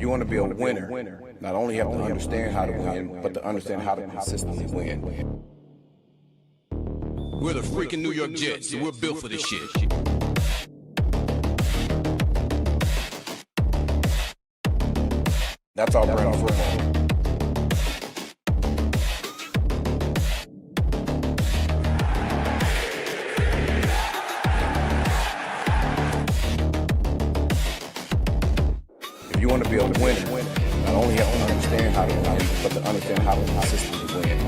you want to be a winner, not only have to understand how to win, but to understand how to consistently win. We're the freaking New York Jets, so we're built for this shit. That's our brand of football. If you want to be a winner, not only have to understand how to win, but to understand how to consistently win.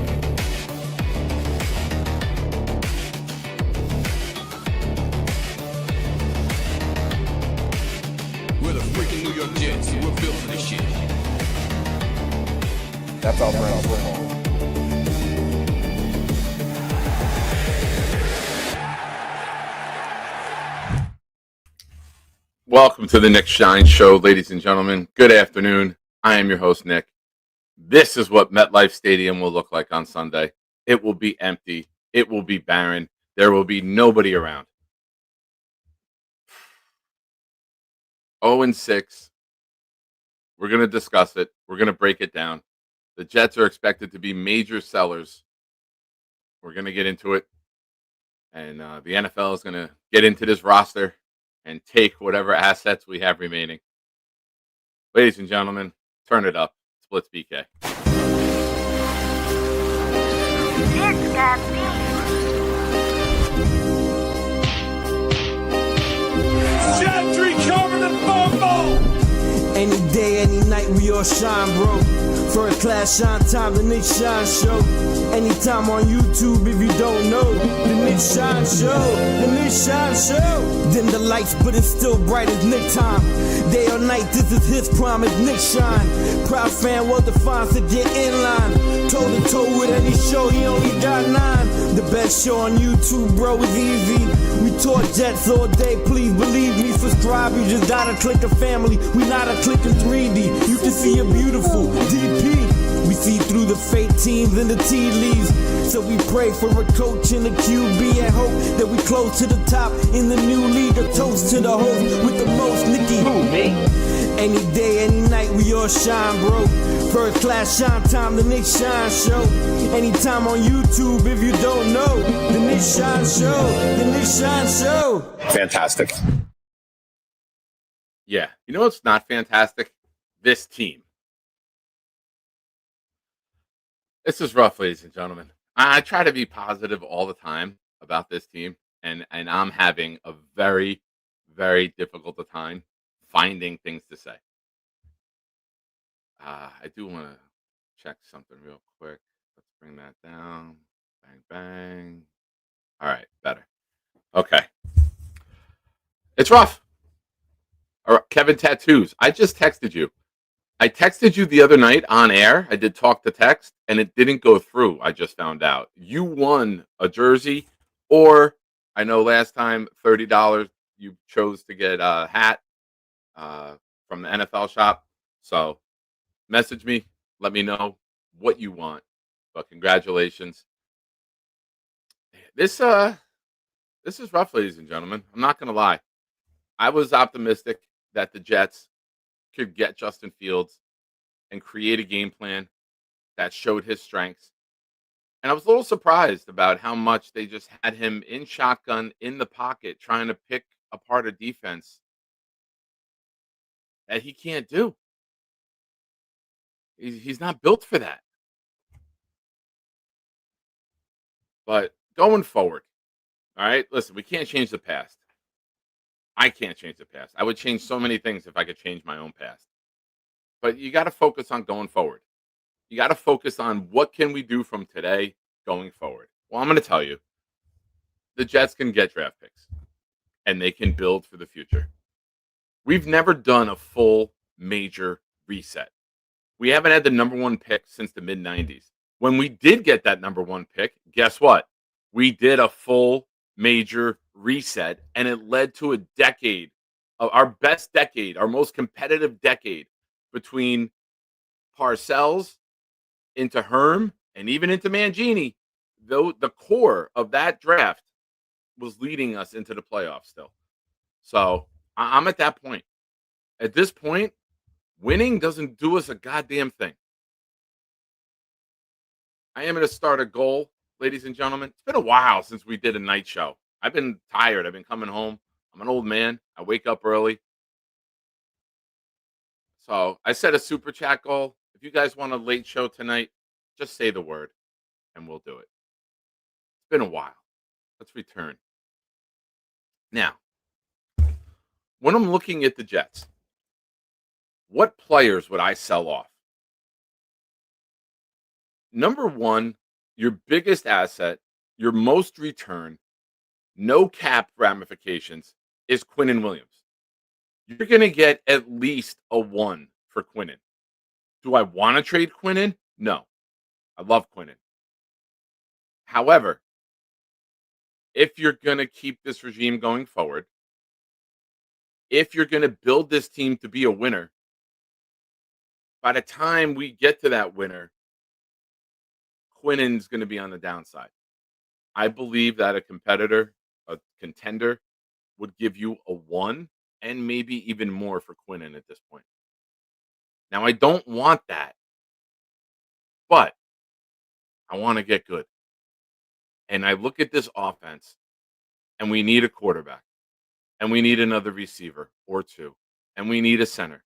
We're the freaking New York Jets, so we're built for this shit. That's our brand of football. Welcome to the Nick Shine Show, ladies and gentlemen. Good afternoon. I am your host, Nick. This is what MetLife Stadium will look like on Sunday. It will be empty. It will be barren. There will be nobody around. 0-6. We're going to discuss it. We're going to break it down. The Jets are expected to be major sellers. We're going to get into it. And the NFL is going to get into this roster and take whatever assets we have remaining. Ladies and gentlemen, turn it up. Splits BK. It's got me. Gentry covered in football! Any day, any night, we all shine, bro. First class shine time, the Nick Shine Show. Anytime on YouTube, if you don't know, the Nick Shine Show, the Nick Shine Show. Dim the lights, but it's still bright as Nick time. Day or night, this is his prime, it's Nick Shine. Proud fan, well defined, to get in line. Toe to toe with any show, he only got 9. The best show on YouTube, bro, is easy. We talk Jets all day, please believe me. Subscribe, you just gotta click a family. We not a click in 3D. You can see a beautiful DP. We see through the fake teams and the tea leaves. So we pray for a coach and a QB and hope that we close to the top in the new league. A toast to the host with the most, Nicky. Who, me? Any day, any night, we all shine, bro. First class shine time, the Nick Shine Show. Anytime on YouTube, if you don't know, the Nick Shine Show, the Nick Shine Show. Fantastic. Yeah. You know what's not fantastic? This team. This is rough, ladies and gentlemen. I try to be positive all the time about this team, and I'm having a very, very difficult time finding things to say. I do want to check something real quick. Let's bring that down. Bang, bang. All right, better. Okay. It's rough. All right, Kevin Tattoos. I just texted you. I texted you the other night on air. I did talk to text, and it didn't go through. I just found out. You won a jersey, or I know last time, $30, you chose to get a hat from the NFL shop. So message me. Let me know what you want. But congratulations. This is rough, ladies and gentlemen. I'm not going to lie. I was optimistic that the Jets could get Justin Fields and create a game plan that showed his strengths. And I was a little surprised about how much they just had him in shotgun in the pocket trying to pick apart a defense that he can't do. He's not built for that. But going forward, all right, listen, we can't change the past. I can't change the past. I would change so many things if I could change my own past. But you got to focus on going forward. You got to focus on what can we do from today going forward. Well, I'm going to tell you, the Jets can get draft picks, and they can build for the future. We've never done a full major reset. We haven't had the number one pick since the mid-90s. When we did get that number one pick, guess what? We did a full major reset, and it led to a decade, our best decade, our most competitive decade, between Parcells into Herm and even into Mangini. Though the core of that draft was leading us into the playoffs still. So I'm at that point. At this point, Winning doesn't do us a goddamn thing. I am going to start a goal, ladies and gentlemen. It's been a while since we did a night show. I've been tired. I've been coming home. I'm an old man. I wake up early. So I set a super chat goal. If you guys want a late show tonight, just say the word and we'll do it. It's been a while. Let's return. Now, when I'm looking at the Jets, what players would I sell off? Number one, your biggest asset, your most return, no cap ramifications is Quinnen Williams. You're going to get at least a 1 for Quinnen. Do I want to trade Quinnen? No. I love Quinnen. However, if you're going to keep this regime going forward, if you're going to build this team to be a winner, by the time we get to that winner, Quinnen's going to be on the downside. I believe that a competitor, a contender, would give you a 1 and maybe even more for Quinnen at this point. Now, I don't want that, but I want to get good. And I look at this offense, and we need a quarterback, and we need another receiver or 2, and we need a center,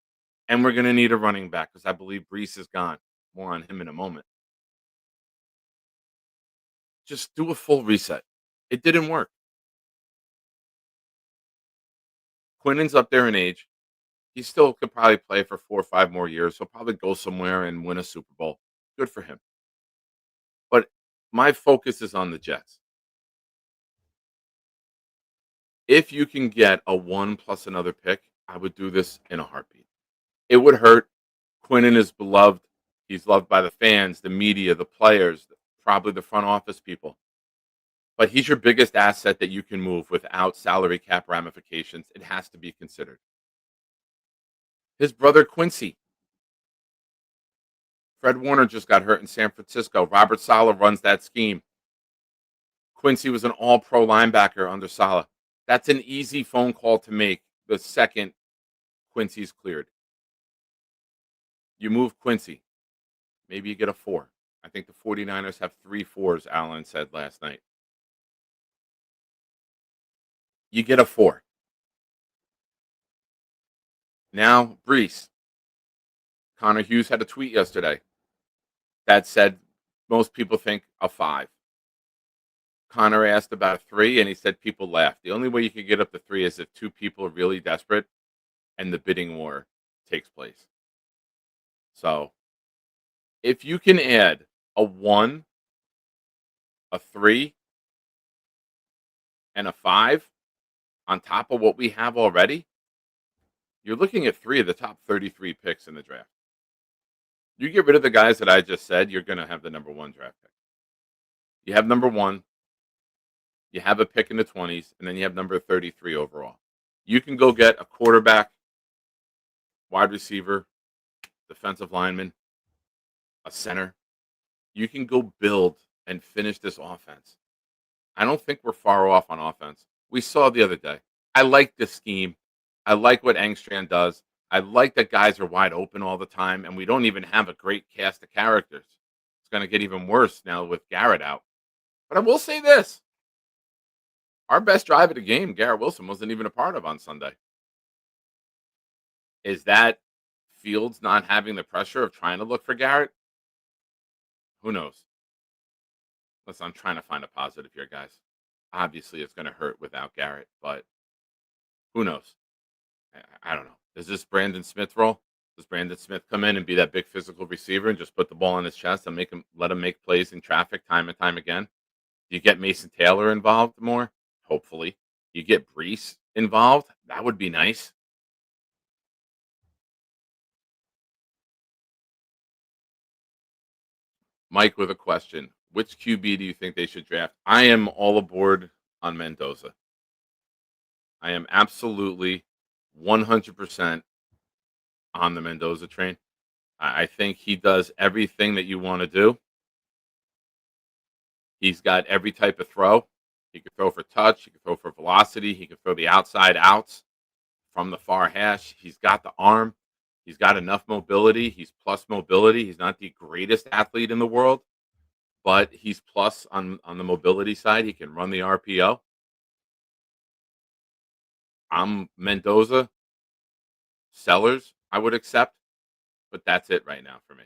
and we're going to need a running back because I believe Brees is gone. More on him in a moment. Just do a full reset. It didn't work. Quinnen's up there in age. He still could probably play for 4 or 5 more years. He'll probably go somewhere and win a Super Bowl. Good for him. But my focus is on the Jets. If you can get a 1 plus another pick, I would do this in a heartbeat. It would hurt. Quinnen is beloved. He's loved by the fans, the media, the players, probably the front office people. But he's your biggest asset that you can move without salary cap ramifications. It has to be considered. His brother Quincy. Fred Warner just got hurt in San Francisco. Robert Saleh runs that scheme. Quincy was an all-pro linebacker under Saleh. That's an easy phone call to make the second Quincy's cleared. You move Quincy. Maybe you get a 4. I think the 49ers have 3 4s, Allen said last night. You get a 4. Now, Brees. Connor Hughes had a tweet yesterday that said most people think a 5. Connor asked about a 3, and he said people laughed. The only way you could get up to 3 is if 2 people are really desperate and the bidding war takes place. So, if you can add a 1, a 3, and a 5 on top of what we have already, you're looking at 3 of the top 33 picks in the draft. You get rid of the guys that I just said, you're going to have the number 1 draft pick. You have number 1, you have a pick in the 20s, and then you have number 33 overall. You can go get a quarterback, wide receiver, defensive lineman, a center. You can go build and finish this offense. I don't think we're far off on offense. We saw the other day. I like this scheme. I like what Engstrand does. I like that guys are wide open all the time, and we don't even have a great cast of characters. It's going to get even worse now with Garrett out. But I will say this. Our best drive of the game, Garrett Wilson, wasn't even a part of on Sunday. Is that Fields not having the pressure of trying to look for Garrett? Who knows? Listen, I'm trying to find a positive here, guys. Obviously, it's going to hurt without Garrett, but who knows? I don't know. Does this Brandon Smith roll? Does Brandon Smith come in and be that big physical receiver and just put the ball on his chest and let him make plays in traffic time and time again? Do you get Mason Taylor involved more? Hopefully. You get Brees involved? That would be nice. Mike with a question. Which QB do you think they should draft? I am all aboard on Mendoza. I am absolutely 100% on the Mendoza train. I think he does everything that you want to do. He's got every type of throw. He can throw for touch. He can throw for velocity. He can throw the outside outs from the far hash. He's got the arm. He's got enough mobility. He's plus mobility. He's not the greatest athlete in the world, but he's plus on the mobility side. He can run the RPO. I'm Mendoza, Sellers. I would accept, but that's it right now for me.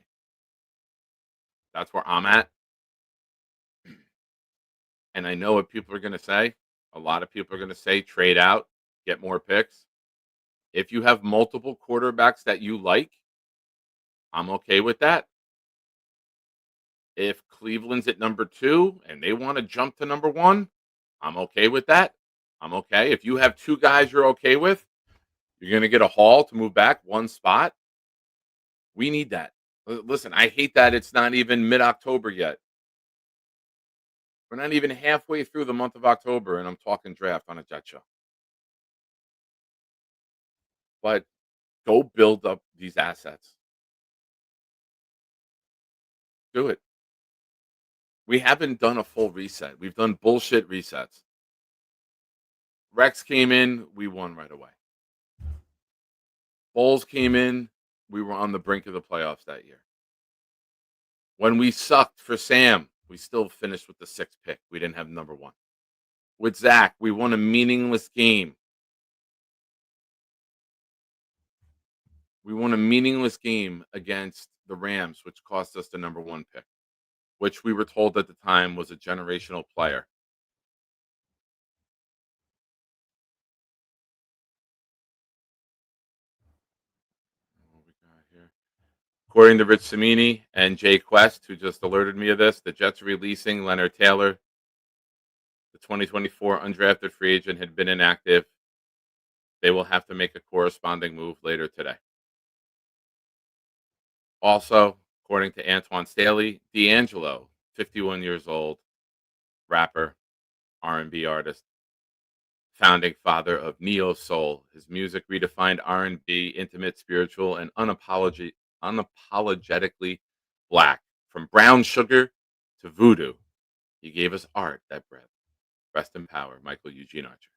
That's where I'm at. And I know what people are going to say. A lot of people are going to say trade out, get more picks. If you have multiple quarterbacks that you like, I'm okay with that. If Cleveland's at number 2 and they want to jump to number 1, I'm okay with that. I'm okay. If you have 2 guys you're okay with, you're going to get a haul to move back 1 spot. We need that. Listen, I hate that it's not even mid-October yet. We're not even halfway through the month of October, and I'm talking draft on a Jet Show. But go build up these assets. Do it. We haven't done a full reset. We've done bullshit resets. Rex came in, we won right away. Bulls came in, we were on the brink of the playoffs that year. When we sucked for Sam, we still finished with the 6th pick. We didn't have number 1. With Zach, we won a meaningless game. We won a meaningless game against the Rams, which cost us the number 1 pick, which we were told at the time was a generational player. What we got here? According to Rich Samini and Jay Quest, who just alerted me of this, the Jets are releasing Leonard Taylor. The 2024 undrafted free agent had been inactive. They will have to make a corresponding move later today. Also, according to Antoine Staley, D'Angelo, 51 years old, rapper, R&B artist, founding father of Neo Soul. His music redefined R&B, intimate, spiritual, and unapologetically black. From brown sugar to voodoo, he gave us art that breath. Rest in power, Michael Eugene Archer.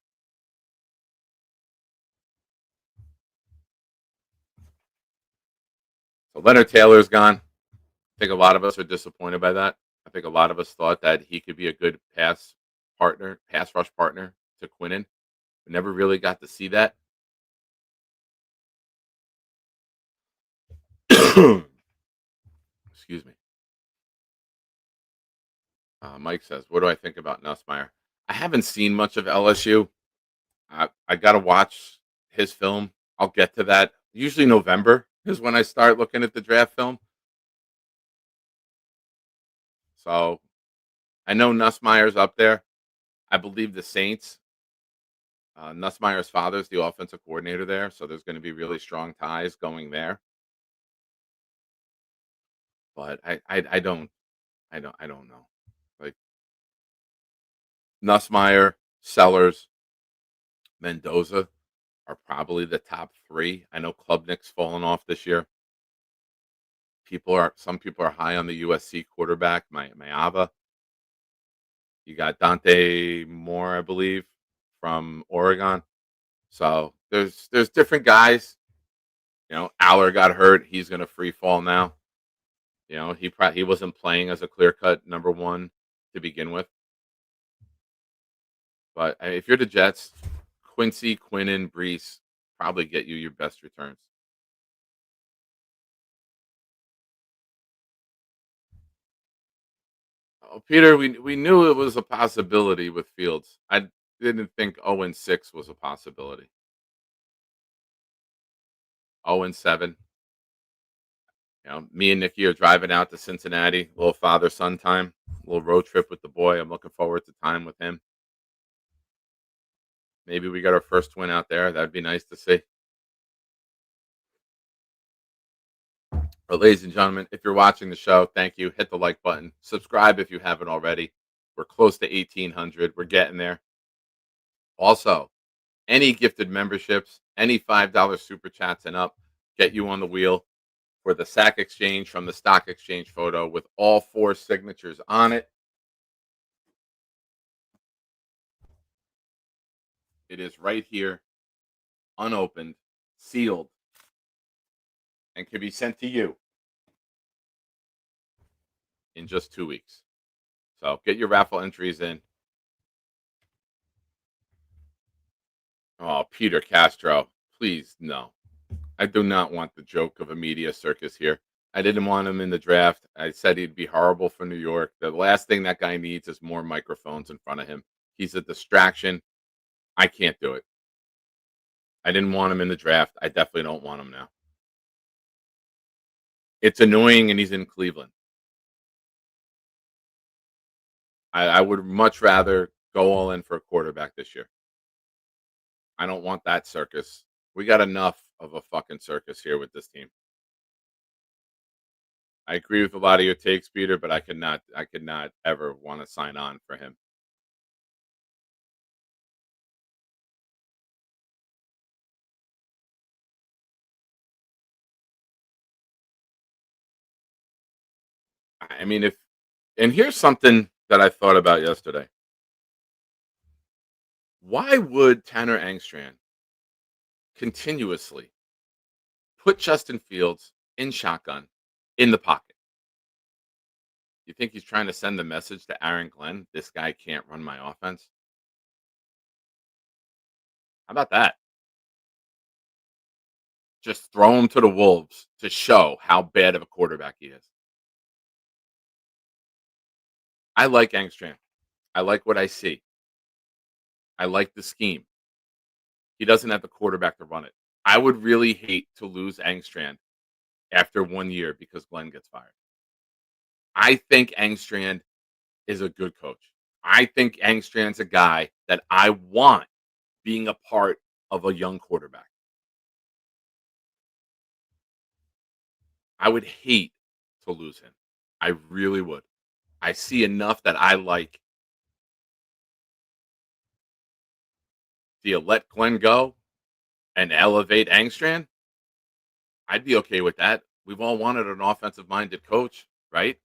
So Leonard Taylor's gone. I think a lot of us are disappointed by that. I think a lot of us thought that he could be a good pass rush partner to Quinnen. We never really got to see that. Excuse me. Mike says, what do I think about Nussmeier? I haven't seen much of LSU. I got to watch his film. I'll get to that. Usually November is when I start looking at the draft film. So I know Nussmeier's up there. I believe the Saints. Nussmeier's father is the offensive coordinator there, so there's going to be really strong ties going there. But I don't know. Like Nussmeier, Sellers, Mendoza are probably the top 3. I know Klubnik's fallen off this year. Some people are high on the USC quarterback, Mayava. You got Dante Moore, I believe, from Oregon. So there's different guys. You know, Aller got hurt. He's going to free fall now. You know, he wasn't playing as a clear cut number 1 to begin with. But if you're the Jets, Quincy, Quinnen, Brees probably get you your best returns. Oh, Peter, we knew it was a possibility with Fields. I didn't think 0-6 was a possibility. 0-7. You know, me and Nikki are driving out to Cincinnati, a little father-son time, a little road trip with the boy. I'm looking forward to time with him. Maybe we got our first win out there. That'd be nice to see. But ladies and gentlemen, if you're watching the show, thank you. Hit the like button. Subscribe if you haven't already. We're close to 1,800. We're getting there. Also, any gifted memberships, any $5 super chats and up, get you on the wheel for the sack exchange from the stock exchange photo with all 4 signatures on it. It is right here, unopened, sealed. and can be sent to you in just 2 weeks. So get your raffle entries in. Oh, Peter Castro, please no. I do not want the joke of a media circus here. I didn't want him in the draft. I said he'd be horrible for New York. The last thing that guy needs is more microphones in front of him. He's a distraction. I can't do it. I didn't want him in the draft. I definitely don't want him now. It's annoying, and he's in Cleveland. I would much rather go all in for a quarterback this year. I don't want that circus. We got enough of a fucking circus here with this team. I agree with a lot of your takes, Peter, but I could not ever want to sign on for him. I mean, if and here's something that I thought about yesterday. Why would Tanner Angstrand continuously put Justin Fields in shotgun in the pocket? You think he's trying to send the message to Aaron Glenn, this guy can't run my offense? How about that? Just throw him to the wolves to show how bad of a quarterback he is. I like Angstrand. I like what I see. I like the scheme. He doesn't have the quarterback to run it. I would really hate to lose Angstrand after 1 year because Glenn gets fired. I think Angstrand is a good coach. I think Angstrand's a guy that I want being a part of a young quarterback. I would hate to lose him. I really would. I see enough that I like. Do you let Glenn go and elevate Angstrand? I'd be okay with that. We've all wanted an offensive minded coach, right?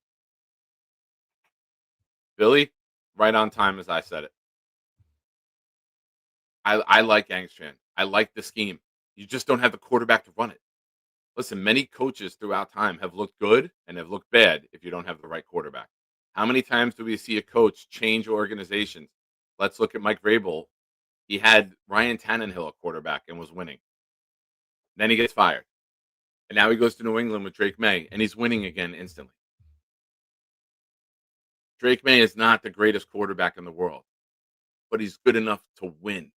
Billy, right on time as I said it. I like Angstrand. I like the scheme. You just don't have the quarterback to run it. Listen, many coaches throughout time have looked good and have looked bad if you don't have the right quarterback. How many times do we see a coach change organizations? Let's look at Mike Vrabel. He had Ryan Tannehill at quarterback and was winning. Then he gets fired. And now he goes to New England with Drake May, and he's winning again instantly. Drake May is not the greatest quarterback in the world, but he's good enough to win.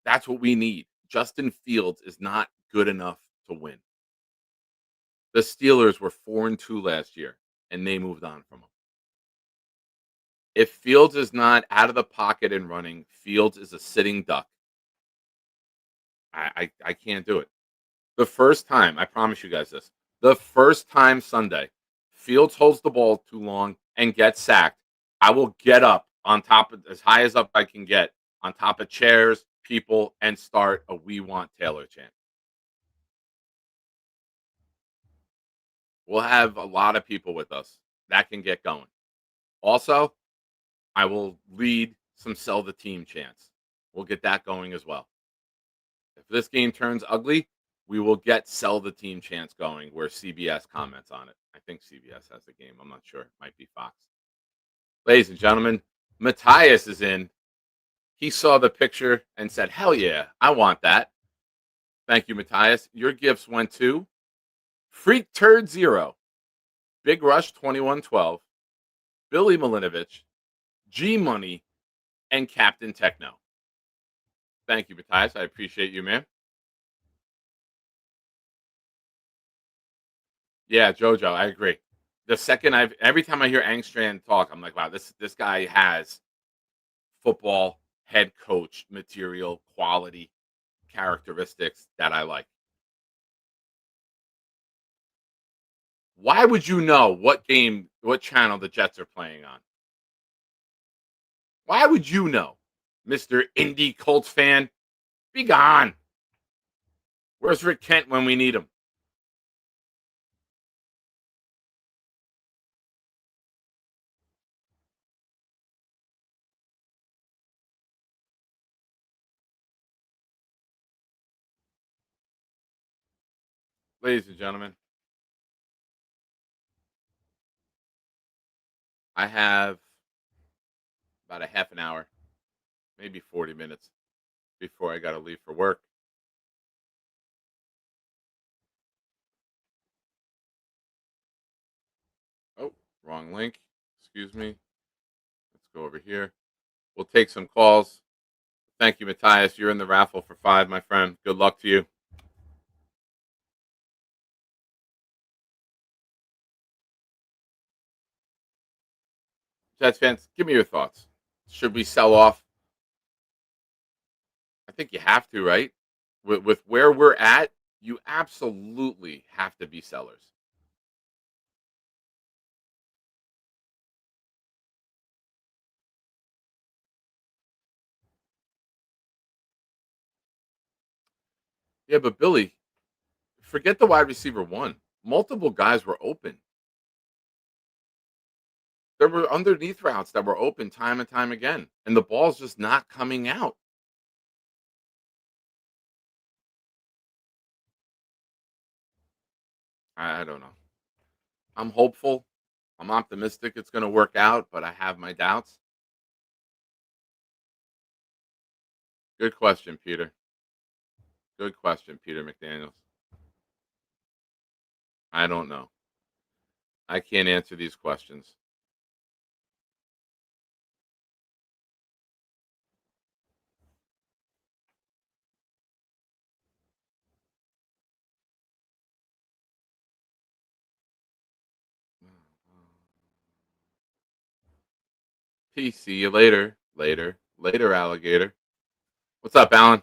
That's what we need. Justin Fields is not good enough to win. The Steelers were 4-2 last year, and they moved on from him. If Fields is not out of the pocket and running, Fields is a sitting duck. I can't do it. The first time, I promise you guys this, the first time Sunday, Fields holds the ball too long and gets sacked, I will get up on top of as high as up I can get on top of chairs, people, and start a "We Want Taylor" chant. We'll have a lot of people with us that can get going. Also, I will lead some "Sell the Team" chants. We'll get that going as well. If this game turns ugly, we will get "Sell the Team" chants going where CBS comments on it. I think CBS has the game. I'm not sure. It might be Fox. Ladies and gentlemen, Matthias is in. He saw the picture and said, "Hell yeah, I want that." Thank you, Matthias. Your gifts went to Freak Turd Zero, Big Rush 2112, Billy Malinovich, G Money, and Captain Techno. Thank you, Matthias. I appreciate you, man. Yeah, Jojo, I agree. The second every time I hear Angstrand talk, I'm like, wow, this guy has football head coach material, quality, characteristics that I like. Why would you know what game, what channel the Jets are playing on? Why would you know, Mr. Indie Colts fan? Be gone. Where's Rick Kent when we need him? Ladies and gentlemen, I have about a half an hour, maybe 40 minutes before I got to leave for work. Oh, wrong link. Excuse me. Let's go over here. We'll take some calls. Thank you, Matthias. You're in the raffle for 5, my friend. Good luck to you. Jets fans, give me your thoughts. Should we sell off? I think you have to, right? With where we're at, you absolutely have to be sellers. Yeah, but Billy, forget the wide receiver one. Multiple guys were open. There were underneath routes that were open time and time again, and the ball's just not coming out. I don't know. I'm hopeful. I'm optimistic it's going to work out, but I have my doubts. Good question, Peter. Good question, Peter McDaniels. I don't know. I can't answer these questions. Peace. See you later. Later, alligator. What's up, Alan?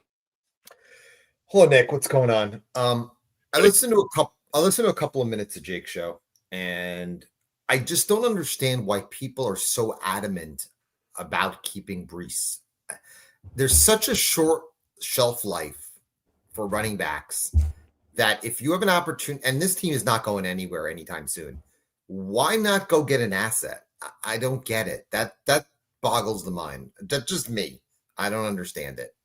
Hello, Nick. What's going on? I Hey. listened to a couple of minutes of Jake's show, and I just don't understand why people are so adamant about keeping Brees. There's such a short shelf life for running backs that if you have an opportunity, and this team is not going anywhere anytime soon, why not go get an asset? I don't get it. That boggles the mind. That's just me. I don't understand it.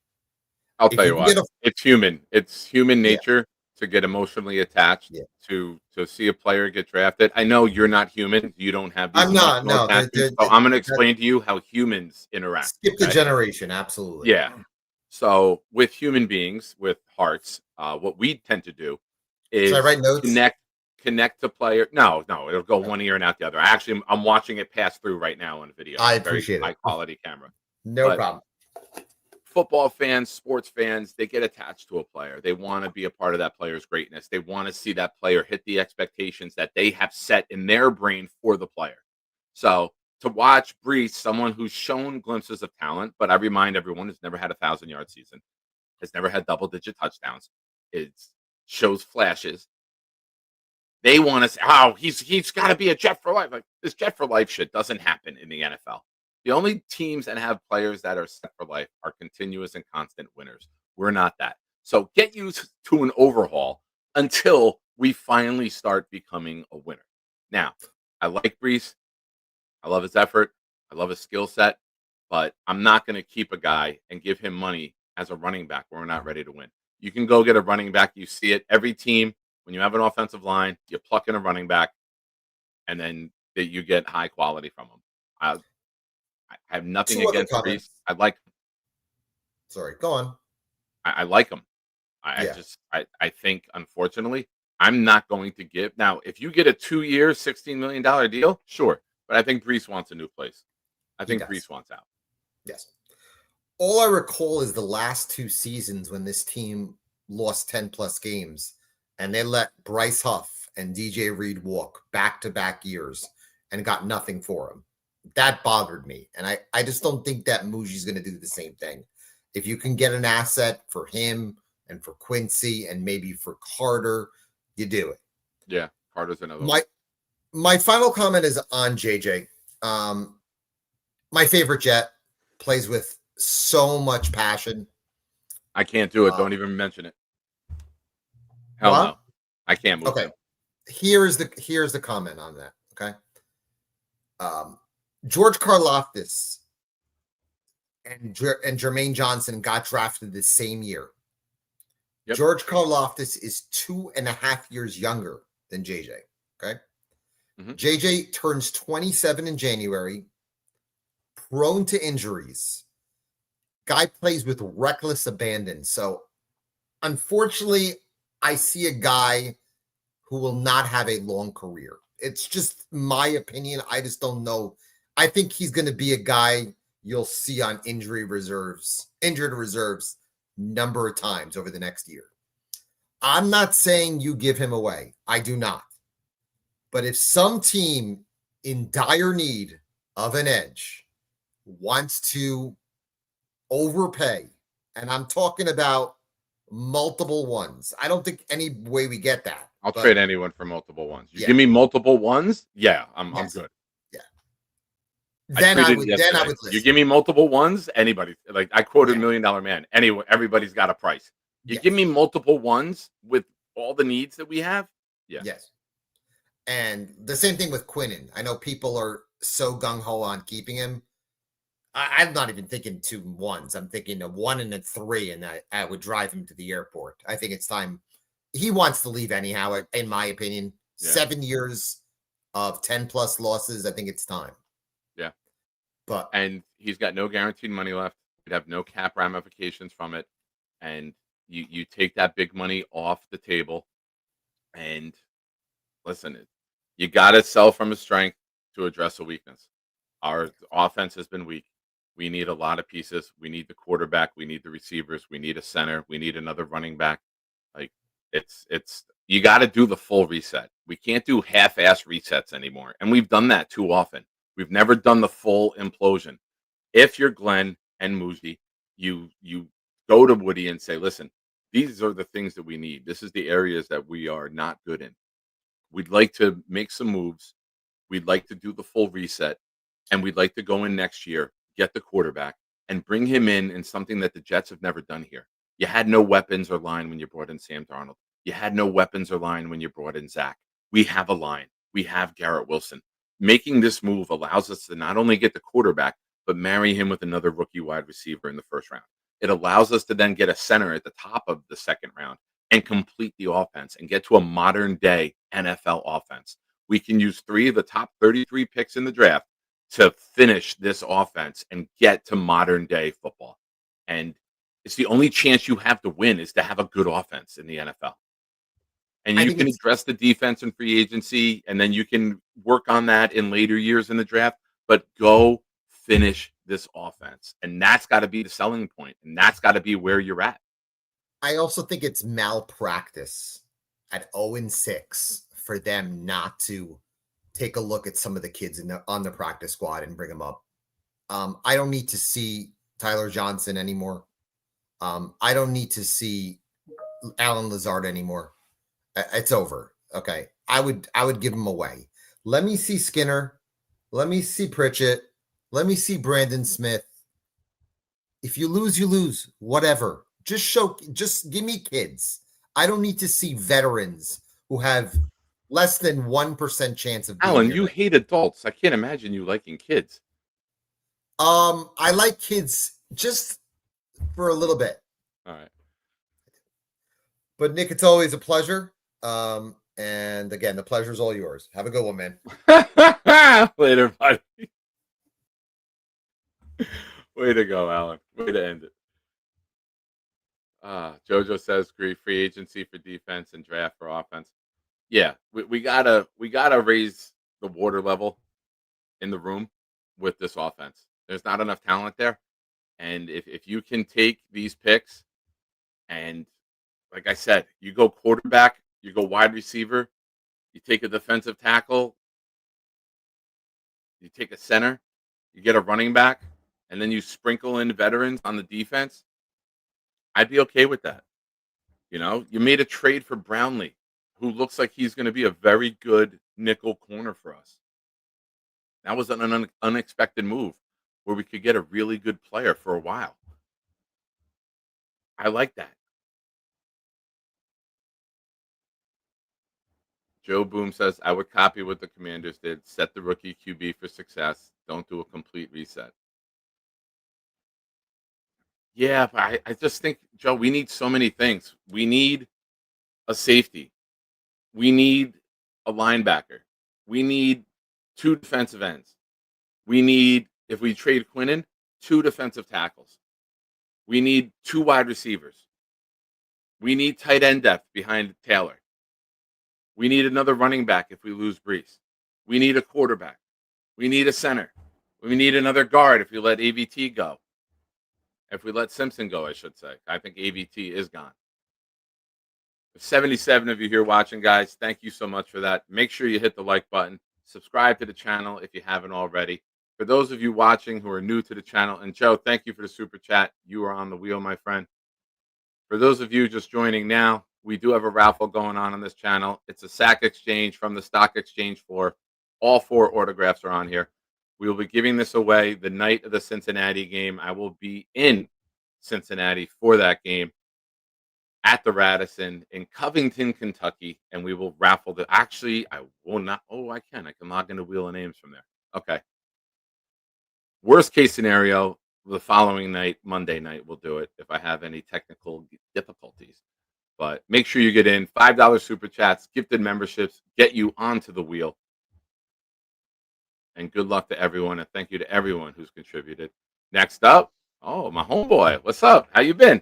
I'll If tell you you can what. get a It's human. It's human Yeah. nature to get emotionally attached Yeah. to see a player get drafted. I know you're not human. You don't have these I'm not. emotional No, attachments. So I'm going to explain to you how humans interact. skip the Okay? generation. Absolutely. Yeah. So with human beings with hearts, what we tend to do is Should I write notes? connect to player. No, it'll go one ear and out the other. I'm watching it pass through right now on video. I It's a very appreciate it. high quality camera. No But problem. football fans, sports fans, they get attached to a player. They want to be a part of that player's greatness. They want to see that player hit the expectations that they have set in their brain for the player. So to watch Brees, someone who's shown glimpses of talent, but I remind everyone has never had a 1,000-yard season, has never had double-digit touchdowns. It shows flashes. They want to say, "Oh, he's got to be a Jet for life." Like this Jet for life shit doesn't happen in the NFL. The only teams that have players that are set for life are continuous and constant winners. We're not that. So get used to an overhaul until we finally start becoming a winner. Now, I like Brees. I love his effort. I love his skill set, but I'm not going to keep a guy and give him money as a running back when we're not ready to win. You can go get a running back. You see it every team. When you have an offensive line, you pluck in a running back, and then you get high quality from them. I have nothing Two other against comments. Brees. I like Sorry, go on. I like him. I Yeah. just I think unfortunately I'm not going to give now. If you get a 2-year, $16 million deal, sure. But I think Brees wants a new place. I think does. Brees wants out. Yes. All I recall is the last 2 seasons when this team lost 10 plus games and they let Bryce Huff and DJ Reed walk back-to-back years and got nothing for him. That bothered me. And I just don't think that Muji's going to do the same thing. If you can get an asset for him and for Quincy and maybe for Carter, you do it. Yeah, Carter's another one. My final comment is on JJ. My favorite Jet, plays with so much passion. I can't do it. Don't even mention it. Hell What? no. I can't move Okay. him. Here's the comment on that. Okay. George Karlaftis and Jermaine Johnson got drafted the same year. Yep. George Karlaftis is 2.5 years younger than JJ. Okay. Mhm. JJ turns 27 in January, prone to injuries. Guy plays with reckless abandon. So, unfortunately, I see a guy who will not have a long career. It's just my opinion. I just don't know. I think he's going to be a guy you'll see on injured reserves number of times over the next year. I'm not saying you give him away. I do not. But if some team in dire need of an edge wants to overpay, and I'm talking about multiple ones, I don't think any way we get that. I'll but trade anyone for multiple ones. You Yeah. give me multiple ones, yeah, I'm Yes. good. Yeah. I Then I tweeted would yesterday, listen. You give me multiple ones, anybody. Like I quoted Yeah. $1 Million Man. Anyway, everybody's got a price. You Yes. give me multiple ones with all the needs that we have. Yeah. Yes. And the same thing with Quinnen. I know people are so gung-ho on keeping him. I'm not even thinking 2 ones. I'm thinking a 1 and a 3, and I would drive him to the airport. I think it's time. He wants to leave anyhow, in my opinion. Yeah. 7 years of 10 plus losses. I think it's time. Yeah. But And he's got no guaranteed money left. He'd have no cap ramifications from it. And you take that big money off the table. And listen, you got to sell from a strength to address a weakness. Our offense has been weak. We need a lot of pieces. We need the quarterback. We need the receivers. We need a center. We need another running back. Like it's you got to do the full reset. We can't do half-ass resets anymore. And we've done that too often. We've never done the full implosion. If you're Glenn and Muzi, you go to Woody and say, listen, these are the things that we need. This is the areas that we are not good in. We'd like to make some moves. We'd like to do the full reset. And we'd like to go in next year, get the quarterback, and bring him in something that the Jets have never done here. You had no weapons or line when you brought in Sam Darnold. You had no weapons or line when you brought in Zach. We have a line. We have Garrett Wilson. Making this move allows us to not only get the quarterback, but marry him with another rookie wide receiver in the first round. It allows us to then get a center at the top of the second round and complete the offense and get to a modern day NFL offense. We can use 3 of the top 33 picks in the draft to finish this offense and get to modern day football. And it's the only chance you have to win is to have a good offense in the NFL. And I you think can it's- address the defense and free agency, and then you can work on that in later years in the draft. But go finish this offense. And that's got to be the selling point. And that's got to be where you're at. I also think it's malpractice at 0-6 for them not to take a look at some of the kids on the practice squad and bring them up. I don't need to see Tyler Johnson anymore. I don't need to see Alan Lazard anymore. It's over. Okay. I would give him away. Let me see Skinner. Let me see Pritchett. Let me see Brandon Smith. If you lose, you lose. Whatever. Just give me kids. I don't need to see veterans who have less than 1% chance of being Alan, here you next. hate adults. I can't imagine you liking kids. I like kids just for a little bit. All right. But Nick, it's always a pleasure. And again, the pleasure's all yours. Have a good one, man. Later, buddy. Way to go, Alan. Way to end it. Jojo says free agency for defense and draft for offense. Yeah, we gotta raise the water level in the room with this offense. There's not enough talent there. And if you can take these picks and like I said, you go quarterback, you go wide receiver, you take a defensive tackle, you take a center, you get a running back, and then you sprinkle in veterans on the defense, I'd be okay with that. You know, you made a trade for Brownlee, who looks like he's going to be a very good nickel corner for us. That was an unexpected move where we could get a really good player for a while. I like that. Joe Boom says, I would copy what the Commanders did. Set the rookie QB for success. Don't do a complete reset. Yeah, but I just think, Joe, we need so many things. We need a safety. We need a linebacker. We need 2 defensive ends. We need, if we trade Quinnen, 2 defensive tackles. We need 2 wide receivers. We need tight end depth behind Taylor. We need another running back if we lose Brees. We need a quarterback. We need a center. We need another guard if we let AVT go. If we let Simpson go, I should say. I think AVT is gone. There's 77 of you here watching, guys. Thank you so much for that. Make sure you hit the like button. Subscribe to the channel if you haven't already. For those of you watching who are new to the channel, and Joe, thank you for the super chat. You are on the wheel, my friend. For those of you just joining now, we do have a raffle going on this channel. It's a sack exchange from the stock exchange floor. All 4 autographs are on here. We will be giving this away the night of the Cincinnati game. I will be in Cincinnati for that game at the Radisson in Covington, Kentucky, and we will raffle the. Actually, I will not. Oh, I can. I can log into Wheel of Names from there. Okay. Worst case scenario, the following night, Monday night, we'll do it if I have any technical difficulties. But make sure you get in. $5 super chats, gifted memberships, get you onto the wheel. And good luck to everyone, and thank you to everyone who's contributed. Next up, oh, my homeboy. What's up? How you been?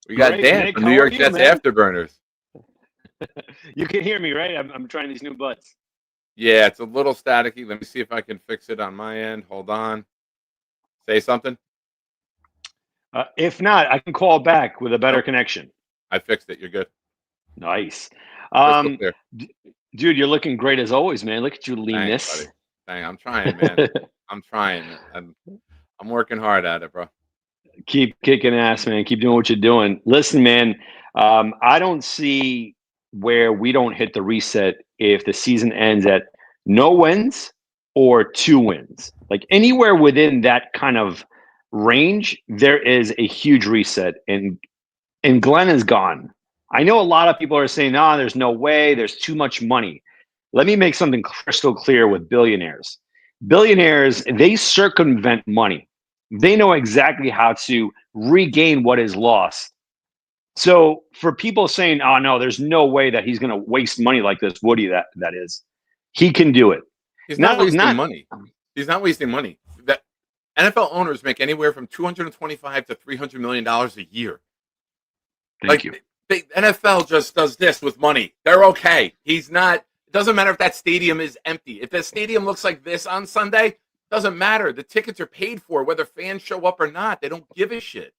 We got Great, Dan Nick. from How New are York you, Jets man? Afterburners. You can hear me, right? I'm trying these new buds. Yeah, it's a little staticky. Let me see if I can fix it on my end. Hold on. Say something. If not, I can call back with a better Nope. connection. I fixed it. You're good. Nice. Crystal clear. Dude, you're looking great as always, man. Look at you, Thanks, leanness. buddy. Dang, I'm trying, man. I'm trying. I'm working hard at it, bro. Keep kicking ass, man. Keep doing what you're doing. Listen, man, I don't see where we don't hit the reset if the season ends at no wins or 2 wins. Like anywhere within that kind of range, there is a huge reset, and Glenn is gone. I know a lot of people are saying, "No, there's no way. There's too much money." Let me make something crystal clear with billionaires. Billionaires, they circumvent money. They know exactly how to regain what is lost. So for people saying, "Oh no, there's no way that he's going to waste money like this," Woody, that is, he can do it. He's not wasting money. He's not wasting money. That NFL owners make anywhere from $225 to $300 million a year. Thank you. The NFL just does this with money. They're okay. He's not. It doesn't matter if that stadium is empty. If the stadium looks like this on Sunday, doesn't matter. The tickets are paid for, whether fans show up or not. They don't give a shit.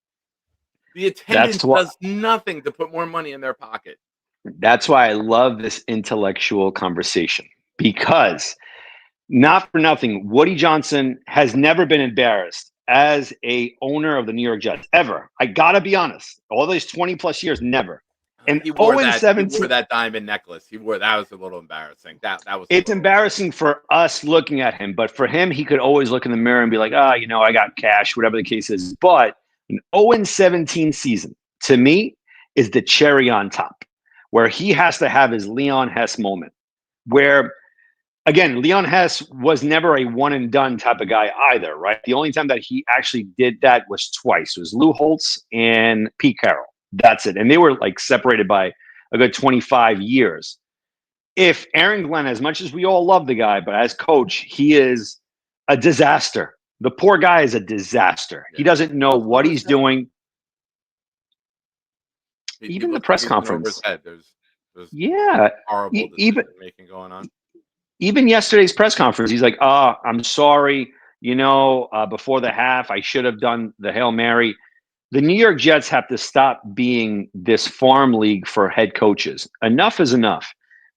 The attendance does nothing to put more money in their pocket. That's why I love this intellectual conversation, because not for nothing, Woody Johnson has never been embarrassed as a owner of the New York Jets, ever. I got to be honest. All those 20 plus years, never. And he wore 0-17. He wore that diamond necklace. That was a little embarrassing. That was. It's embarrassing for us looking at him, but for him, he could always look in the mirror and be like, "Ah, I got cash," whatever the case is. But an 0-17 season, to me, is the cherry on top, where he has to have his Leon Hess moment. Where, again, Leon Hess was never a one and done type of guy either, right? The only time that he actually did that was twice. It was Lou Holtz and Pete Carroll. That's it. And they were like separated by a good 25 years. If Aaron Glenn, as much as we all love the guy, but as coach, he is a disaster. The poor guy is a disaster. Yeah. He doesn't know what he's doing. Even the press conference. There's yeah. Horrible even making going on. Even yesterday's press conference, he's like, I'm sorry. Before the half, I should have done the Hail Mary. The New York Jets have to stop being this farm league for head coaches. Enough is enough.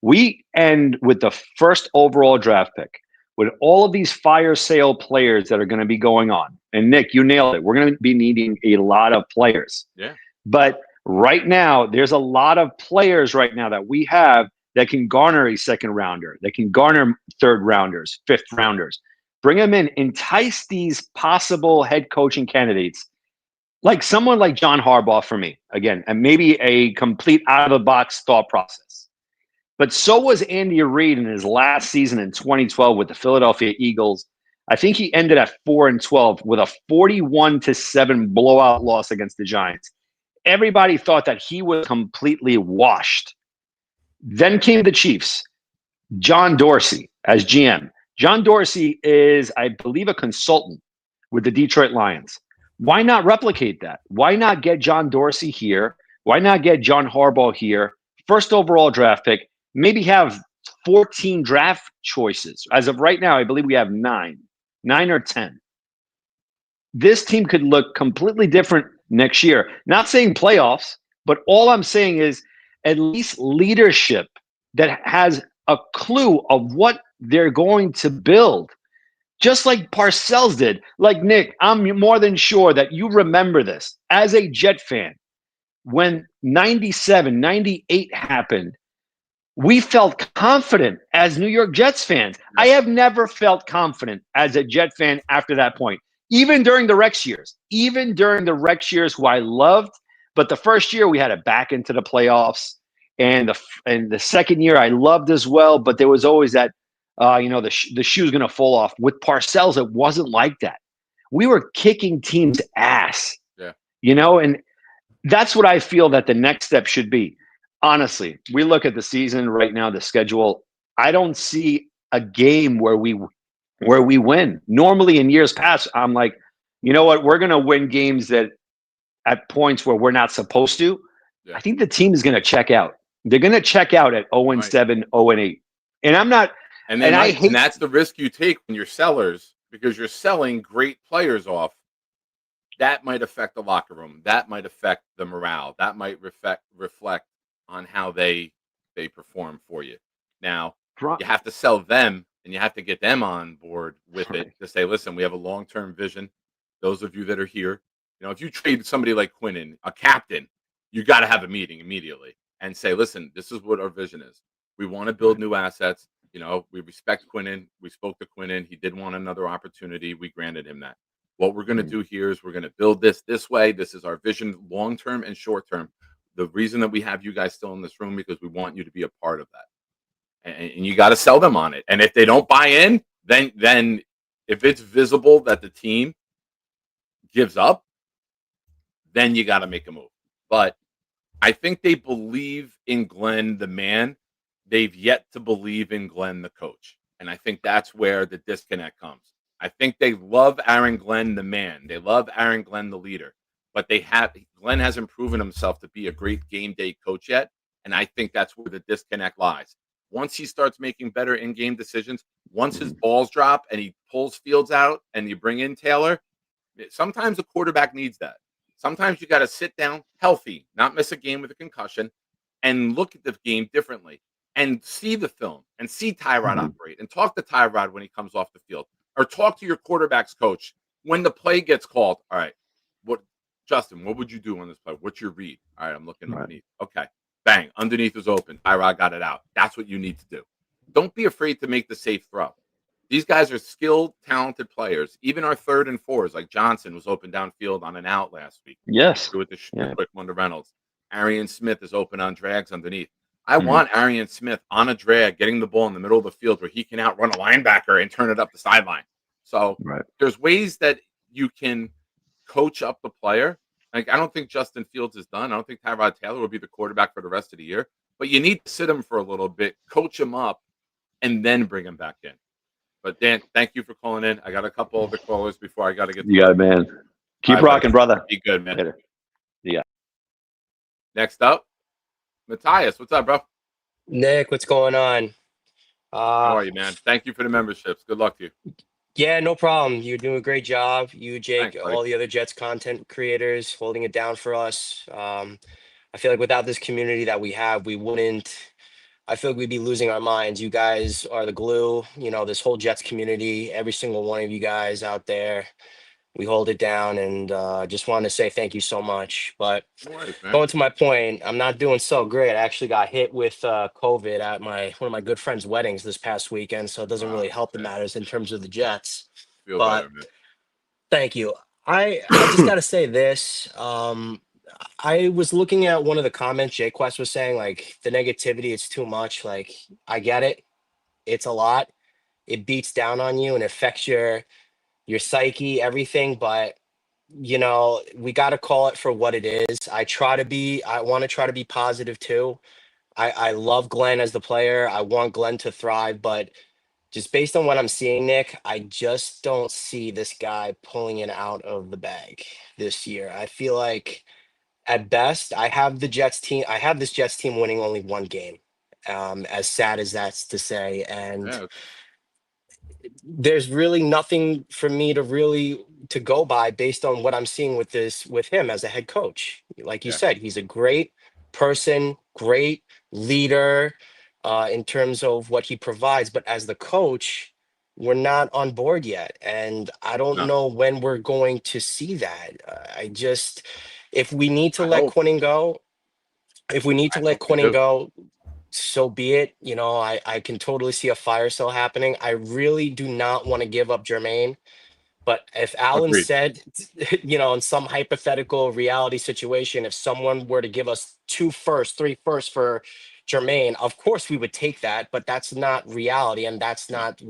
We end with the first overall draft pick with all of these fire sale players that are going to be going on. And Nick, you nailed it. We're going to be needing a lot of players. Yeah. But right now, there's a lot of players right now that we have that can garner a second rounder, that can garner third rounders, fifth rounders. Bring them in, entice these possible head coaching candidates. Like someone like John Harbaugh for me, again, and maybe a complete out-of-the-box thought process. But so was Andy Reid in his last season in 2012 with the Philadelphia Eagles. I think he ended at 4-12 with a 41-7 blowout loss against the Giants. Everybody thought that he was completely washed. Then came the Chiefs. John Dorsey as GM. John Dorsey is, I believe, a consultant with the Detroit Lions. Why not replicate that? Why not get John Dorsey here? Why not get John Harbaugh here? First overall draft pick. Maybe have 14 draft choices. As of right now, I believe we have 9 or 10. This team could look completely different next year. Not saying playoffs, but all I'm saying is at least leadership that has a clue of what they're going to build. Just like Parcells did. Like, Nick, I'm more than sure that you remember this. As a Jet fan, when 97, 98 happened, we felt confident as New York Jets fans. I have never felt confident as a Jet fan after that point. Even during the Rex years, who I loved, but the first year we had it back into the playoffs, and the second year I loved as well, but there was always that, the shoe's going to fall off. With Parcells, it wasn't like that. We were kicking teams' ass, and that's what I feel that the next step should be. Honestly, we look at the season right now, the schedule. I don't see a game where we win. Normally in years past, I'm like, you know what? We're going to win games that at points where we're not supposed to. Yeah. I think the team is going to check out. They're going to check out at 0-7, 0-8. And I'm not. And that's the risk you take when you're sellers, because you're selling great players off. That might affect the locker room. That might affect the morale. That might reflect on how they perform for you. Now, you have to sell them, and you have to get them on board with it to say, listen, we have a long-term vision. Those of you that are here, if you trade somebody like Quinnen, a captain, you got to have a meeting immediately and say, listen, this is what our vision is. We want to build new assets. We respect Quinnen. We spoke to Quinnen. He did want another opportunity. We granted him that. What we're going to do here is we're going to build this way. This is our vision, long-term and short-term. The reason that we have you guys still in this room, because we want you to be a part of that. And you got to sell them on it. And if they don't buy in, then if it's visible that the team gives up, then you got to make a move. But I think they believe in Glenn, the man. They've yet to believe in Glenn, the coach. And I think that's where the disconnect comes. I think they love Aaron Glenn, the man. They love Aaron Glenn, the leader. But Glenn hasn't proven himself to be a great game day coach yet. And I think that's where the disconnect lies. Once he starts making better in-game decisions, once his balls drop and he pulls Fields out and you bring in Taylor, sometimes a quarterback needs that. Sometimes you got to sit down healthy, not miss a game with a concussion, and look at the game differently and see the film and see Tyrod operate and talk to Tyrod when he comes off the field, or talk to your quarterback's coach when the play gets called. All right, Justin, what would you do on this play? What's your read? All right, I'm looking underneath. Okay. Bang. Underneath is open. Tyrod got it out. That's what you need to do. Don't be afraid to make the safe throw. These guys are skilled, talented players. Even our 3rd and 4s, like Johnson, was open downfield on an out last week. Yes. With the quick one to Reynolds. Arian Smith is open on drags underneath. I want Arian Smith on a drag, getting the ball in the middle of the field where he can outrun a linebacker and turn it up the sideline. So there's ways that you can coach up the player. Like, I don't think Justin Fields is done. I don't think Tyrod Taylor will be the quarterback for the rest of the year. But you need to sit him for a little bit, coach him up, and then bring him back in. But, Dan, thank you for calling in. I got a couple other callers before I got to get. You got it, man. Keep rocking, brother. Be good, man. Later. Yeah. Next up, Matthias. What's up, bro? Nick, what's going on? How are you, man? Thank you for the memberships. Good luck to you. Yeah, no problem. You're doing a great job. You, Jake, Thanks, all the other Jets content creators holding it down for us. I feel like without this community that we have, I feel like we'd be losing our minds. You guys are the glue, this whole Jets community, every single one of you guys out there. We hold it down, and just wanted to say thank you so much. But going to my point, I'm not doing so great. I actually got hit with COVID at one of my good friend's weddings this past weekend, so it doesn't really help the matters in terms of the Jets. Feel better, man. Thank you. I just got to say this. I was looking at one of the comments Jay Quest was saying, like, the negativity, it's too much. Like, I get it. It's a lot. it beats down on you and affects your psyche, everything. But we got to call it for what it is. I want to try to be positive too. I love Glenn as the player. I want Glenn to thrive, but just based on what I'm seeing, Nick, I just don't see this guy pulling it out of the bag this year. I feel like at best, I have this Jets team winning only one game. As sad as that's to say. And Yeah, there's really nothing for me to go by based on what I'm seeing with him as a head coach. Like you yeah. said, he's a great person, great leader in terms of what he provides, but as the coach, we're not on board yet, and I don't No, know when we're going to see that. If we need to I let hope. Quinning go, if we need I to let hope we Quinning do. go, so be it. I can totally see a fire sale happening. I really do not want to give up Jermaine. But if Alan Agreed. said, in some hypothetical reality situation, if someone were to give us 3 firsts for Jermaine, of course we would take that. But that's not reality, and that's No, not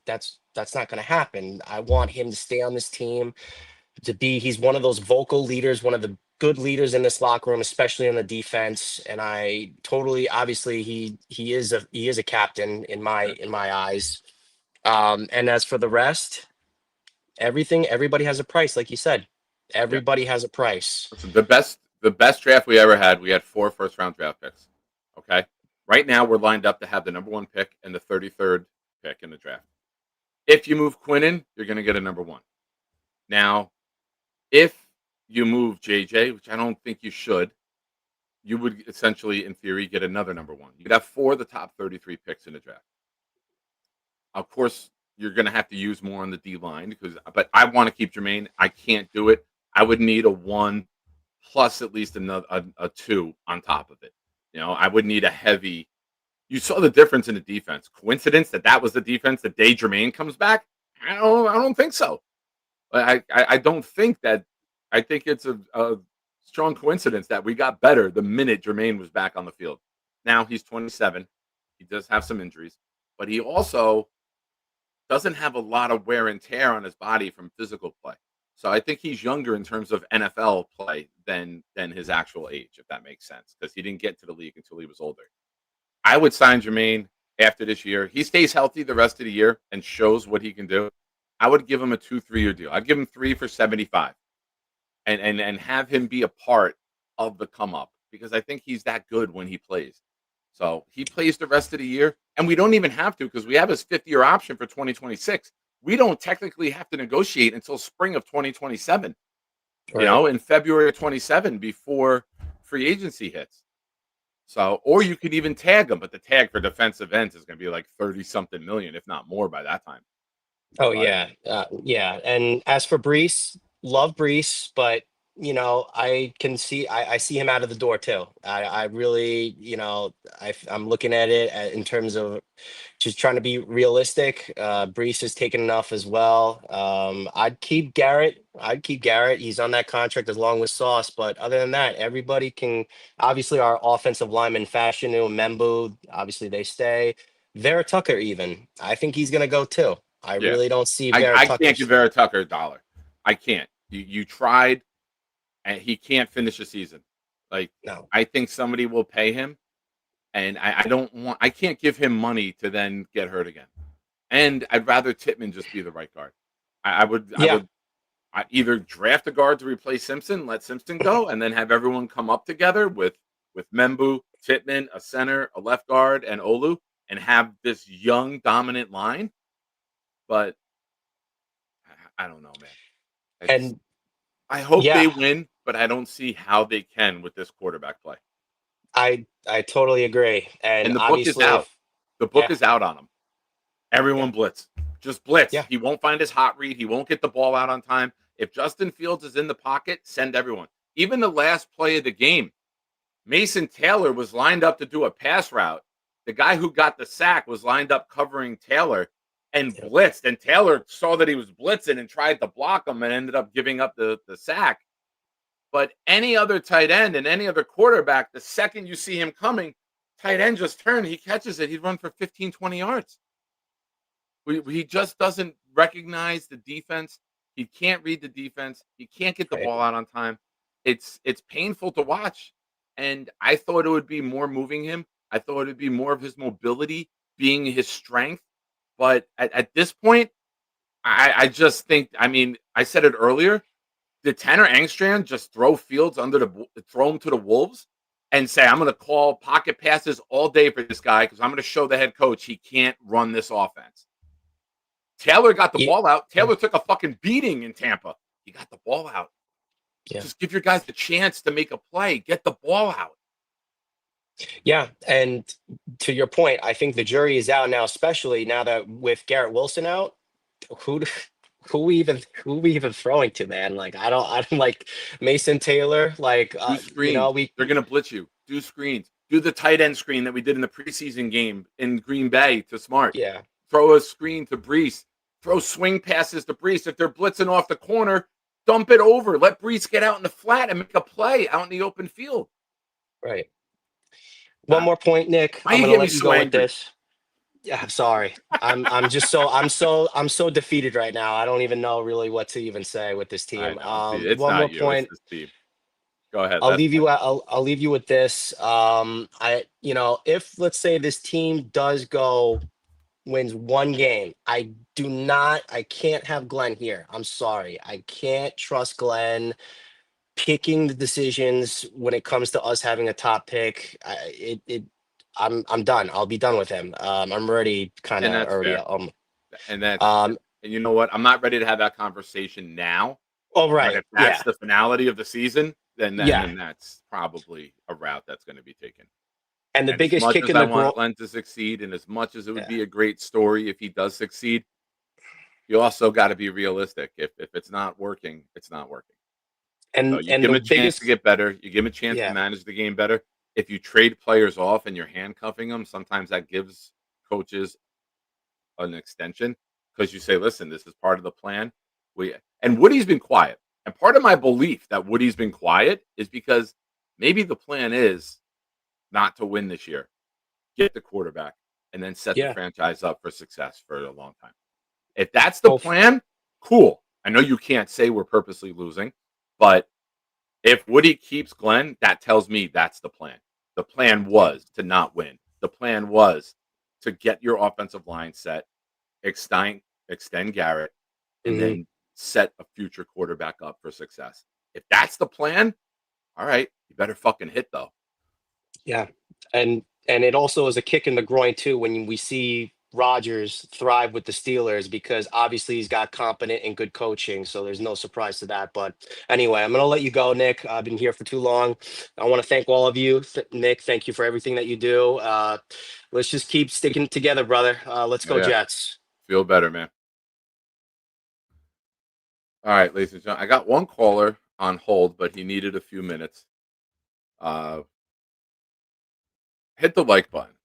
that's not going to happen. I want him to stay on this team, he's one of those vocal leaders, one of the good leaders in this locker room, especially on the defense. And I totally, obviously, he is a captain in my yeah. eyes. And as for the rest, everybody has a price, like you said. Yeah. Everybody has a price. Listen, the best draft we ever had, we had 4 first-round draft picks. Okay? Right now, we're lined up to have the number 1 pick and the 33rd pick in the draft. If you move Quinnen, you're going to get a number 1. Now, if you move JJ, which I don't think you should, you would essentially, in theory, get another number 1. You'd have 4 of the top 33 picks in the draft. Of course, you're going to have to use more on the D line but I want to keep Jermaine. I can't do it. I would need a 1 plus at least another a 2 on top of it. I would need a heavy. You saw the difference in the defense. Coincidence that was the defense the day Jermaine comes back? I don't think so. I don't think that. I think it's a strong coincidence that we got better the minute Jermaine was back on the field. Now he's 27. He does have some injuries, but he also doesn't have a lot of wear and tear on his body from physical play. So I think he's younger in terms of NFL play than his actual age, if that makes sense, because he didn't get to the league until he was older. I would sign Jermaine after this year. He stays healthy the rest of the year and shows what he can do. I would give him a 2-3-year deal. I'd give him 3 for 75 and have him be a part of the come up because I think he's that good when he plays. So he plays the rest of the year, and we don't even have to because we have his 5th-year option for 2026. We don't technically have to negotiate until spring of 2027, Right. in February of 27 before free agency hits. So, or you could even tag him, but the tag for defensive ends is going to be like 30-something million, if not more by that time. Oh But yeah, yeah. And as for Brees, love Brees, but I see him out of the door too. I really, I'm looking at it in terms of just trying to be realistic. Brees has taken enough as well. I'd keep Garrett. He's on that contract as long with Sauce. But other than that, everybody can. Obviously, our offensive lineman, Fashanu, Membu, obviously they stay. Vera Tucker, even. I think he's gonna go too. I yeah, really don't see Vera I Tucker. can't give Vera Tucker a dollar. I can't. You tried, and he can't finish the season. Like, No. I think somebody will pay him, and I can't give him money to then get hurt again. And I'd rather Tittman just be the right guard. I would Yeah. either draft a guard to replace Simpson, let Simpson go, and then have everyone come up together with Membu, Tittman, a center, a left guard, and Olu, and have this young dominant line. But I don't know, man. And I hope they yeah, win, but I don't see how they can with this quarterback play. I totally agree. And And the book is obviously, out. The book yeah, is out on him. Everyone yeah, blitz. Just blitz. yeah. He won't find his hot read. He won't get the ball out on time. If Justin Fields is in the pocket, send everyone. Even the last play of the game, Mason Taylor was lined up to do a pass route. The guy who got the sack was lined up covering Taylor and Yep. blitzed. And Taylor saw that he was blitzing and tried to block him and ended up giving up the sack. But any other tight end and any other quarterback, the second you see him coming, tight end just turned, he catches it, he'd run for 15, 20 yards. He just doesn't recognize the defense. He can't read the defense. He can't get the Right. ball out on time. It's painful to watch. And I thought it would be more moving him. I thought it would be more of his mobility being his strength. But at this point, I just think, I mean, I said it earlier. Did Tanner Angstrand just throw Fields throw him to the Wolves and say, I'm going to call pocket passes all day for this guy because I'm going to show the head coach he can't run this offense? Taylor got the Yeah. ball out. Taylor took a fucking beating in Tampa. He got the ball out. Yeah. Just give your guys the chance to make a play. Get the ball out. Yeah, and to your point, I think the jury is out now, especially now that with Garrett Wilson out. Who d- who we even throwing to, man? Like I don't like Mason Taylor. Like Do screens. They're going to blitz you. Do screens. Do the tight end screen that we did in the preseason game in Green Bay to Smart. yeah. Throw a screen to Brees. Throw swing passes to Brees. If they're blitzing off the corner, dump it over. Let Brees get out in the flat and make a play out in the open field. Right. One more point, Nick. Why I'm you gonna get let me you so go with angry? this. Yeah, I'm sorry. I'm so defeated right now. I don't even know really what to even say with this I team. know. It's One not more you. point. It's this team. Go ahead. I'll That's leave you. fine. I'll leave you with this. If let's say this team does go wins one game, I can't have Glenn here. I'm sorry. I can't trust Glenn picking the decisions when it comes to us having a top pick. I'm done. I'll be done with him. I'm already kind And of that's already. fair. And that's Um. and you know what? I'm not ready to have that conversation now. Oh, But right. if that's Yeah. the finality of the season, then Yeah. that's probably a route that's going to be taken. And the And as biggest much kick as in I the want groin. Glenn to succeed, and as much as it would Yeah. be a great story if he does succeed, you also got to be realistic. If it's not working, it's not working. So And you give him the a chance biggest. to get better. You give him a chance to Yeah. manage the game better. If you trade players off and you're handcuffing them, sometimes that gives coaches an extension because you say, "Listen, this is part of the plan." And Woody's been quiet, and part of my belief that Woody's been quiet is because maybe the plan is not to win this year, get the quarterback, and then set the Yeah. franchise up for success for a long time. If that's the Oh, plan, cool. I know you can't say we're purposely losing, but if Woody keeps Glenn, that tells me that's the plan. The plan was to not win. The plan was to get your offensive line set, extend Garrett, and mhm. then set a future quarterback up for success. If that's the plan, all right, you better fucking hit though. Yeah, and it also is a kick in the groin too when we see Rodgers thrive with the Steelers because obviously he's got competent and good coaching, so there's no surprise to that. But anyway, I'm gonna let you go, Nick. I've been here for too long. I want to thank all of you, Nick. Thank you for everything that you do. Let's just keep sticking together, brother. Let's go Yeah. Jets. Feel better, man. All right, ladies and gentlemen, I got one caller on hold, but he needed a few minutes. Hit the like button.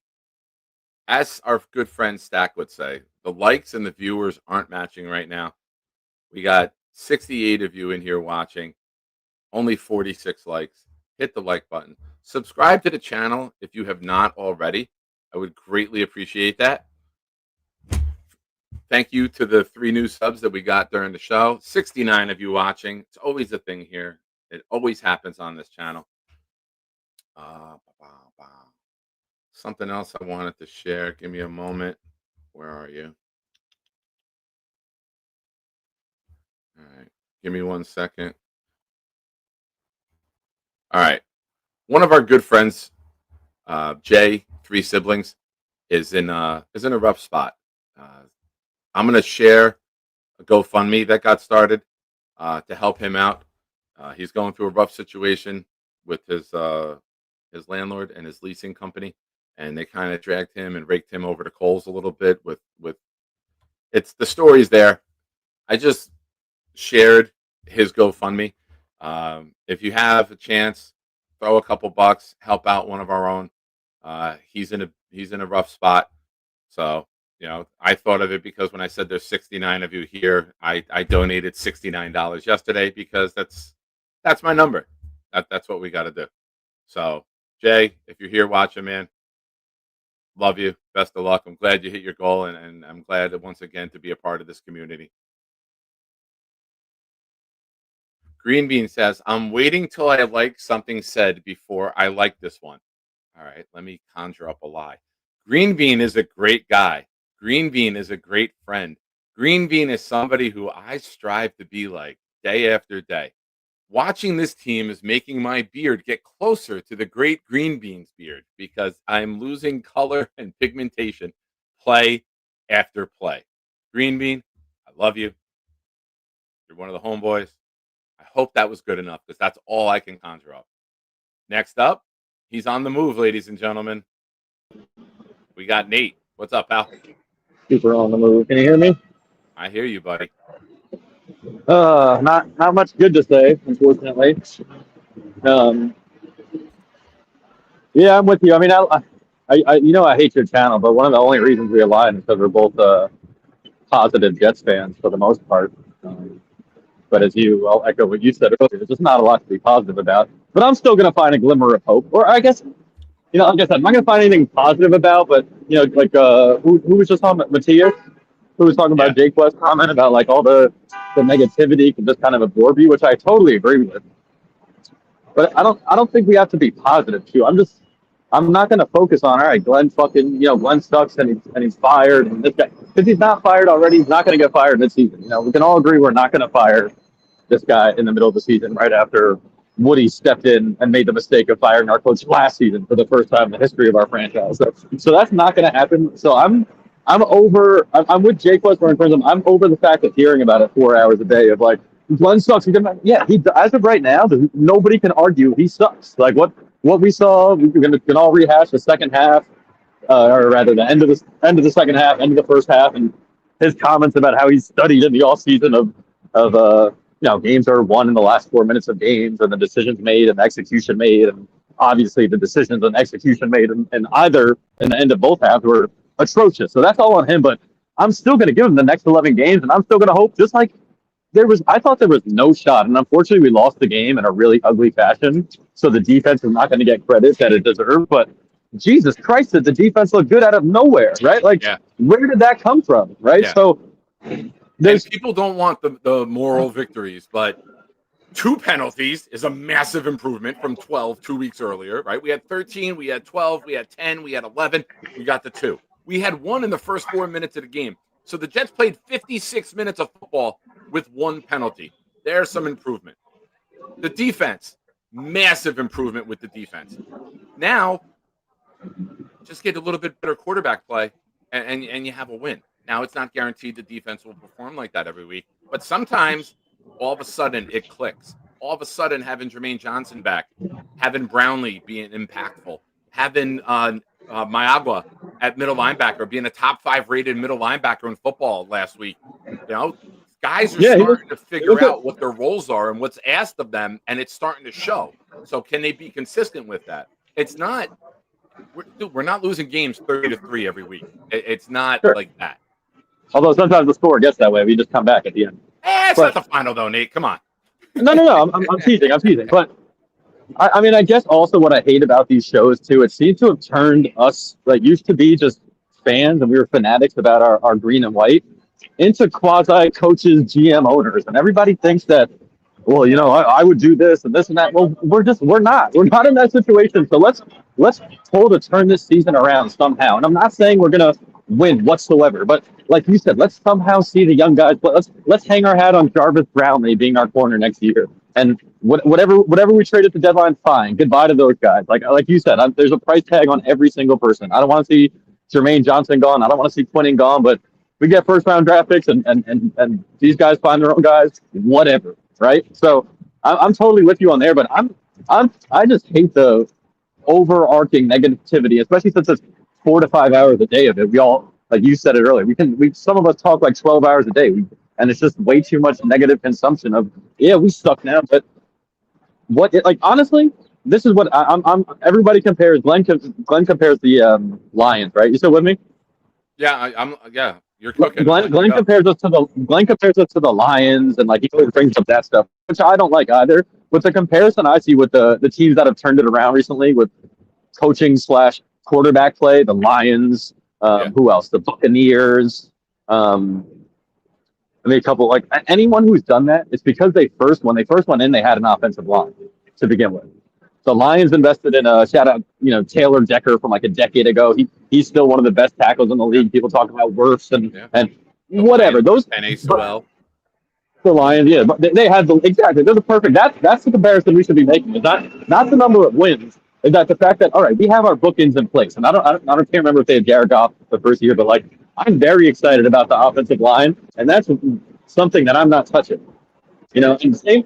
As our good friend Stack would say, the likes and the viewers aren't matching right now. We got 68 of you in here watching, only 46 likes. Hit the like button. Subscribe to the channel if you have not already. I would greatly appreciate that. Thank you to the 3 new subs that we got during the show. 69 of you watching. It's always a thing here. It always happens on this channel. Something else I wanted to share. Give me a moment. Where are you? All right. Give me 1 second. All right. One of our good friends, Jay, 3 siblings, is in a rough spot. I'm going to share a GoFundMe that got started to help him out. He's going through a rough situation with his landlord and his leasing company, and they kind of dragged him and raked him over the coals a little bit. With it's the story's there. I just shared his GoFundMe. If you have a chance, throw a couple bucks, help out one of our own. He's in a rough spot, so. I thought of it because when I said there's 69 of you here, I donated $69 yesterday because that's my number. That's what we got to do. So, Jay, if you're here watching, man, Love you. Best of luck. I'm glad you hit your goal, and I'm glad that once again to be a part of this community. Green Bean says, I'm waiting till I like something said before I like this one. All right, let me conjure up a lie. Green Bean is a great guy. Green Bean is a great friend. Green Bean is somebody who I strive to be like day after day. Watching this team is making my beard get closer to the great Green Bean's beard because I'm losing color and pigmentation play after play. Green Bean, I love you. You're one of the homeboys. I hope that was good enough because that's all I can conjure up. Next up, he's on the move, ladies and gentlemen. We got Nate. What's up, pal? Super on the move. Can you hear me? I hear you, buddy. Not much good to say, unfortunately. Yeah, I'm with you. I mean, I hate your channel, but one of the only reasons we align is because we're both positive Jets fans for the most part. But I'll echo what you said earlier. There's just not a lot to be positive about. But I'm still going to find a glimmer of hope. Or I guess, like I said, I'm not going to find anything positive about. But like who was just on Matthias, who was talking about Jake West's comment about like all the negativity can just kind of absorb you, which I totally agree with. But I don't think we have to be positive too. I'm not going to focus on, all right, Glenn sucks and he's fired, and this guy, because he's not fired already. He's not going to get fired this season. We can all agree we're not going to fire this guy in the middle of the season right after Woody stepped in and made the mistake of firing our coach last season for the first time in the history of our franchise. So that's not going to happen. So I'm with Jake Westburn in terms of I'm over the fact of hearing about it 4 hours a day of like, Glenn sucks. As of right now, nobody can argue he sucks. Like what we saw, we can all rehash the second half, or rather the end of the second half, end of the first half, and his comments about how he studied in the off season of games are won in the last 4 minutes of games, and the decisions made and the execution made, and obviously the decisions and execution made in the end of both halves were atrocious. So that's all on him. But I'm still going to give him the next 11 games, and I'm still going to hope, just like I thought there was no shot, and unfortunately we lost the game in a really ugly fashion. So the defense is not going to get credit that it deserved. But Jesus Christ, did the defense look good out of nowhere, right? Like, where did that come from, right? Yeah. So people don't want the moral victories, but 2 penalties is a massive improvement from 12 2 weeks earlier, right? We had 13, we had 12, we had 10, we had 11, we got the 2. We had 1 in the first 4 minutes of the game. So the Jets played 56 minutes of football with 1 penalty. There's some improvement. The defense, massive improvement with the defense. Now, just get a little bit better quarterback play, and you have a win. Now, it's not guaranteed the defense will perform like that every week, but sometimes all of a sudden it clicks. All of a sudden, having Jermaine Johnson back, having Brownlee being impactful, having Mayagua at middle linebacker, being a top 5 rated middle linebacker in football last week. Guys are starting to figure out what their roles are and what's asked of them, and it's starting to show. So can they be consistent with that? It's not we're not losing games 30-3 every week. It's not like that. Although sometimes the score gets that way, we just come back at the end. It's not the final though, Nate. Come on. No. I'm teasing. But I mean, I guess also what I hate about these shows too, it seems to have turned us, like, used to be just fans and we were fanatics about our green and white, into quasi coaches, GM owners, and everybody thinks that, well, I would do this and this and that. Well, we're not in that situation. So let's pull to turn this season around somehow. And I'm not saying we're gonna win whatsoever, but like you said, let's somehow see the young guys. Let's hang our hat on Jarvis Brownlee being our corner next year. And whatever we trade at the deadline, fine. Goodbye to those guys. Like you said, there's a price tag on every single person. I don't want to see Jermaine Johnson gone. I don't want to see Quinton gone. But we get first round draft picks, and these guys find their own guys. Whatever, right? So I'm totally with you on there. But I just hate the overarching negativity, especially since it's 4 to 5 hours a day of it. We all, like you said it earlier, some of us talk like 12 hours a day. And it's just way too much negative consumption of, we suck now. But honestly, this is what I'm everybody compares. Glenn compares the Lions, right? You still with me? Yeah, you're cooking. Glenn compares us to the Lions, and like he always brings up that stuff, which I don't like either. But the comparison I see with the teams that have turned it around recently with coaching / quarterback play, the Lions, Yeah. who else? The Buccaneers. I mean, a couple, like anyone who's done that, it's because when they first went in, they had an offensive line to begin with. The Lions invested in a shout out, Taylor Decker from like a decade ago. He's still one of the best tackles in the league. People talk about Wirfs and whatever. Those NACL. The Lions, yeah, but they had exactly. They're the perfect. That's the comparison we should be making. It's not the number of wins. Is that the fact that all right, we have our bookends in place, and I can't remember if they had Jared Goff the first year, but like I'm very excited about the offensive line, and that's something that I'm not touching. And same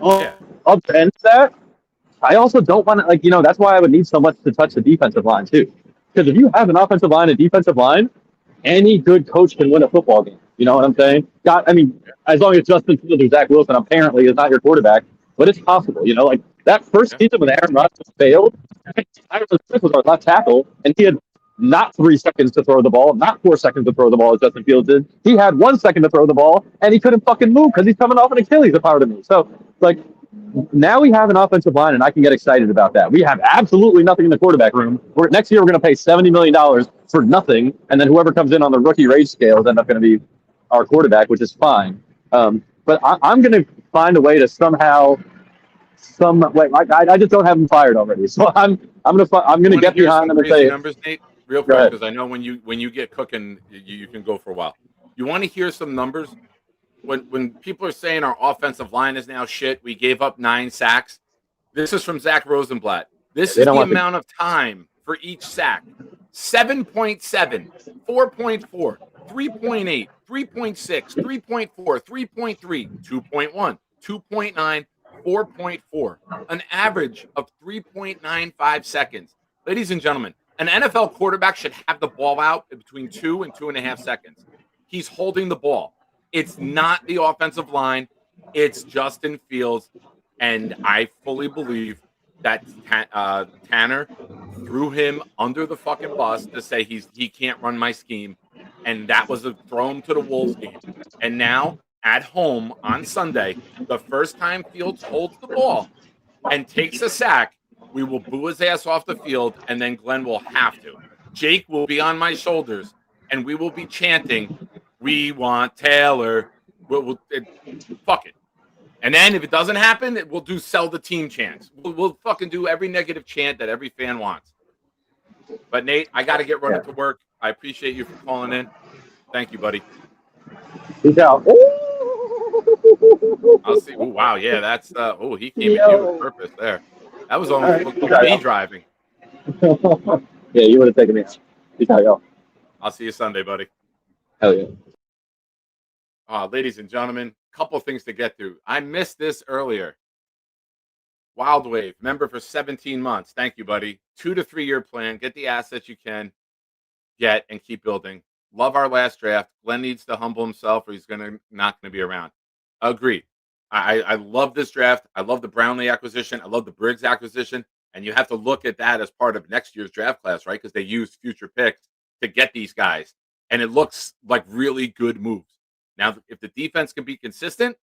up and that. I also don't want to that's why I would need so much to touch the defensive line too, because if you have an offensive line and defensive line, any good coach can win a football game. You know what I'm saying? As long as Justin Fields or Zach Wilson apparently is not your quarterback, but it's possible. That first season when Aaron Rodgers failed, Tyler Smith was our left tackle, and he had not 3 seconds to throw the ball, not 4 seconds to throw the ball as Justin Fields did. He had 1 second to throw the ball, and he couldn't fucking move because he's coming off an Achilles, apart me. So, now we have an offensive line, and I can get excited about that. We have absolutely nothing in the quarterback room. Next year, we're going to pay $70 million for nothing, and then whoever comes in on the rookie rate scale is end up going to be our quarterback, which is fine. But I'm going to find a way to somehow, I just don't have him fired already. So I'm going to get behind him and say numbers, Nate, real quick, because I know when you get cooking, you can go for a while. You want to hear some numbers? When people are saying our offensive line is now shit, we gave up 9 sacks. This is from Zach Rosenblatt. This is the amount of time for each sack: 7.7, 4.4, 3.8, 3.6, 3.4, 3.3, 2.1, 2.9, 4.4. An average of 3.95 seconds. Ladies and gentlemen, an NFL quarterback should have the ball out between 2 and 2.5 seconds. He's holding the ball. It's not the offensive line. It's Justin Fields. And I fully believe that Tanner threw him under the fucking bus to say he can't run my scheme. And that was a throw him to the Wolves game. And now at home on Sunday, the first time Fields holds the ball and takes a sack, we will boo his ass off the field, and then Glenn will have to. Jake will be on my shoulders, and we will be chanting, "We want Taylor." Fuck it. And then if it doesn't happen, we'll do sell the team chants. We'll fucking do every negative chant that every fan wants. But Nate, I got to get running to work. I appreciate you for calling in. Thank you, buddy. Peace out. I'll see. Oh, wow. Yeah, that's he came at you with purpose there. That was almost me driving. Yeah, you would have taken me. Peace out, y'all. I'll see you Sunday, buddy. Hell yeah. Ladies and gentlemen, a couple things to get through. I missed this earlier. Wild Wave, member for 17 months. Thank you, buddy. 2 to 3 year plan. Get the assets you can get and keep building. Love our last draft. Glenn needs to humble himself or he's not going to be around. Agreed. I love this draft. I love the Brownlee acquisition. I love the Briggs acquisition. And you have to look at that as part of next year's draft class, right? Because they used future picks to get these guys. And it looks like really good moves. Now, if the defense can be consistent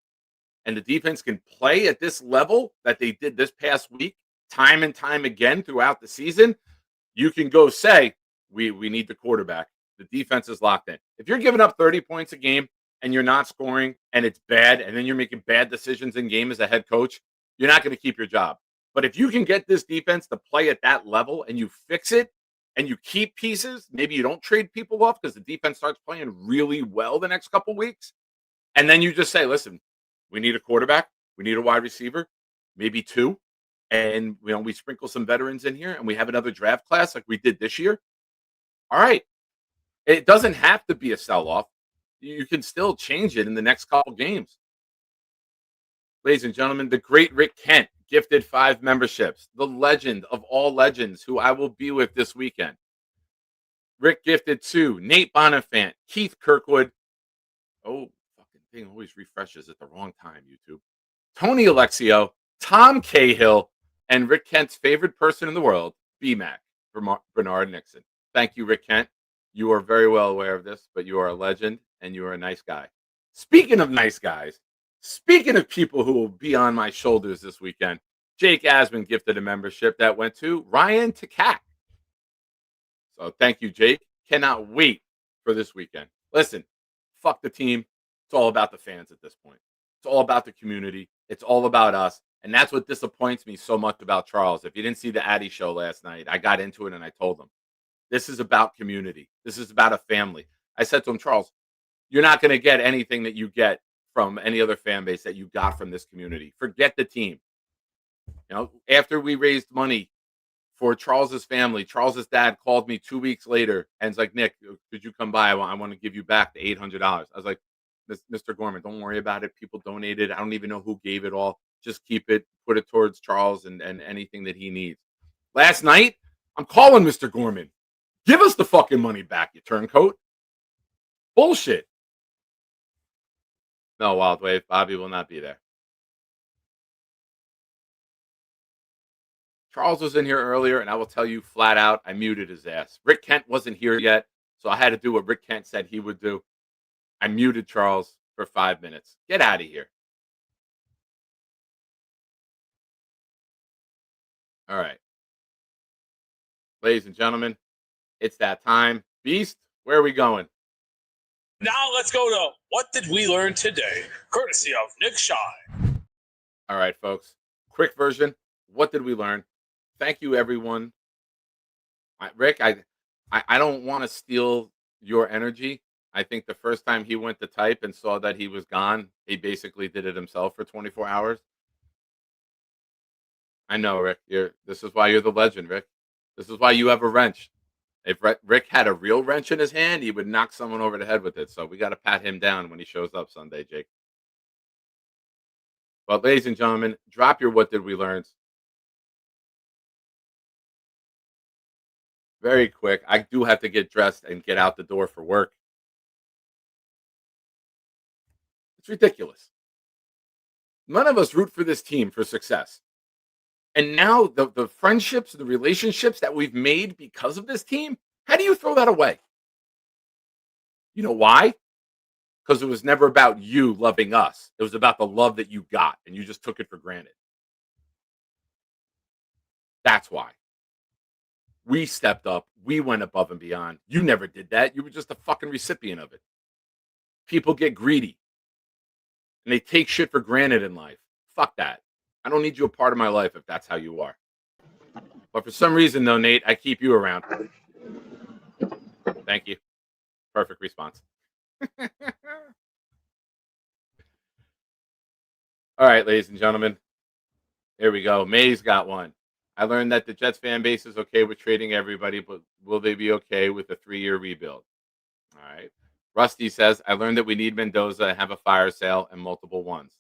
and the defense can play at this level that they did this past week, time and time again throughout the season, you can go say, we need the quarterback. The defense is locked in. If you're giving up 30 points a game and you're not scoring and it's bad, and then you're making bad decisions in game as a head coach, you're not going to keep your job. But if you can get this defense to play at that level and you fix it and you keep pieces, maybe you don't trade people off because the defense starts playing really well the next couple weeks. And then you just say, listen, we need a quarterback. We need a wide receiver, maybe 2. And, we sprinkle some veterans in here and we have another draft class like we did this year. All right. It doesn't have to be a sell-off. You can still change it in the next couple games. Ladies and gentlemen, the great Rick Kent gifted 5 memberships. The legend of all legends who I will be with this weekend. Rick gifted 2. Nate Bonifant, Keith Kirkwood. Oh, fucking thing always refreshes at the wrong time, YouTube. Tony Alexio, Tom Cahill, and Rick Kent's favorite person in the world, B-Mac, Bernard Nixon. Thank you, Rick Kent. You are very well aware of this, but you are a legend and you are a nice guy. Speaking of nice guys, speaking of people who will be on my shoulders this weekend, Jake Asman gifted a membership that went to Ryan Takak. So thank you, Jake. Cannot wait for this weekend. Listen, fuck the team. It's all about the fans at this point. It's all about the community. It's all about us. And that's what disappoints me so much about Charles. If you didn't see the Addy show last night, I got into it and I told him, this is about community. This is about a family. I said to him, Charles, you're not going to get anything that you get from any other fan base that you got from this community. Forget the team. You know, after we raised money for Charles's family, Charles's dad called me 2 weeks later and was like, Nick, could you come by? I want to give you back the $800. I was like, Mr. Gorman, don't worry about it. People donated. I don't even know who gave it all. Just keep it, put it towards Charles and anything that he needs. Last night, I'm calling Mr. Gorman. Give us the fucking money back, you turncoat. Bullshit. No, Wild Wave. Bobby will not be there. Charles was in here earlier, and I will tell you flat out, I muted his ass. Rick Kent wasn't here yet, so I had to do what Rick Kent said he would do. I muted Charles for 5 minutes. Get out of here. All right. Ladies and gentlemen, it's that time. Beast, where are we going? Now let's go to What Did We Learn Today, courtesy of Nick Shine. All right, folks. Quick version. What did we learn? Thank you, everyone. Rick, I don't want to steal your energy. I think the first time he went to type and saw that he was gone, he basically did it himself for 24 hours. I know, Rick. This is why you're the legend, Rick. This is why you have a wrench. If Rick had a real wrench in his hand, he would knock someone over the head with it. So we got to pat him down when he shows up Sunday, Jake. But ladies and gentlemen, drop your What Did We Learn? Very quick. I do have to get dressed and get out the door for work. It's ridiculous. None of us root for this team for success. And now the friendships, the relationships that we've made because of this team, how do you throw that away? You know why? Because it was never about you loving us. It was about the love that you got, and you just took it for granted. That's why. We stepped up. We went above and beyond. You never did that. You were just a fucking recipient of it. People get greedy, and they take shit for granted in life. Fuck that. I don't need you a part of my life if that's how you are. But for some reason, though, Nate, I keep you around. Thank you. Perfect response. All right, ladies and gentlemen. Here we go. May's got one. I learned that the Jets fan base is okay with trading everybody, but will they be okay with a 3-year rebuild? All right. Rusty says, I learned that we need Mendoza and have a fire sale and multiple ones.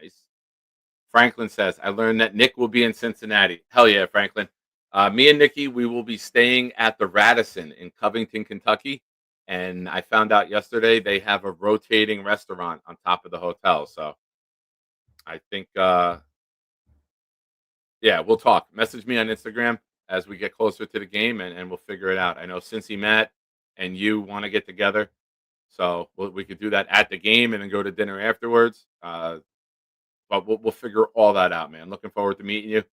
Nice. Franklin says, I learned that Nick will be in Cincinnati. Hell yeah, Franklin. Me and Nikki, we will be staying at the Radisson in Covington, Kentucky. And I found out yesterday they have a rotating restaurant on top of the hotel. So I think, yeah, we'll talk. Message me on Instagram as we get closer to the game, and we'll figure it out. I know Cincy Matt and you want to get together. So we could do that at the game and then go to dinner afterwards. But we'll figure all that out, man. Looking forward to meeting you.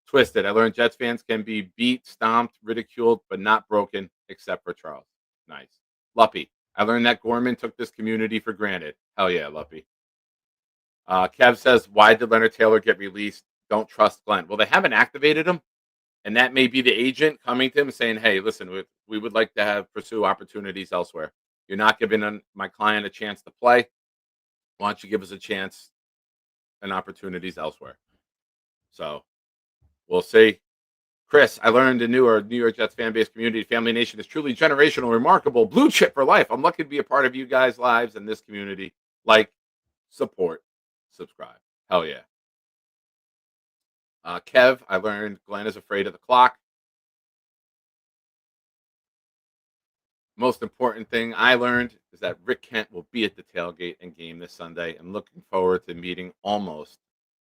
Twisted. I learned Jets fans can be beat, stomped, ridiculed, but not broken, except for Charles. Nice. Luppy. I learned that Gorman took this community for granted. Hell yeah, Luppy. Kev says, why did Leonard Taylor get released? Don't trust Glenn. Well, they haven't activated him, and that may be the agent coming to him saying, hey, listen, we would like to pursue opportunities elsewhere. You're not giving my client a chance to play. Why don't you give us a chance and opportunities elsewhere? So we'll see. Chris, I learned the New York Jets fan base community, Family Nation is truly generational, remarkable, blue chip for life. I'm lucky to be a part of you guys' lives and this community. Like, support, subscribe. Hell yeah. Kev, I learned Glenn is afraid of the clock. Most important thing I learned is that Rick Kent will be at the tailgate and game this Sunday. I'm looking forward to meeting almost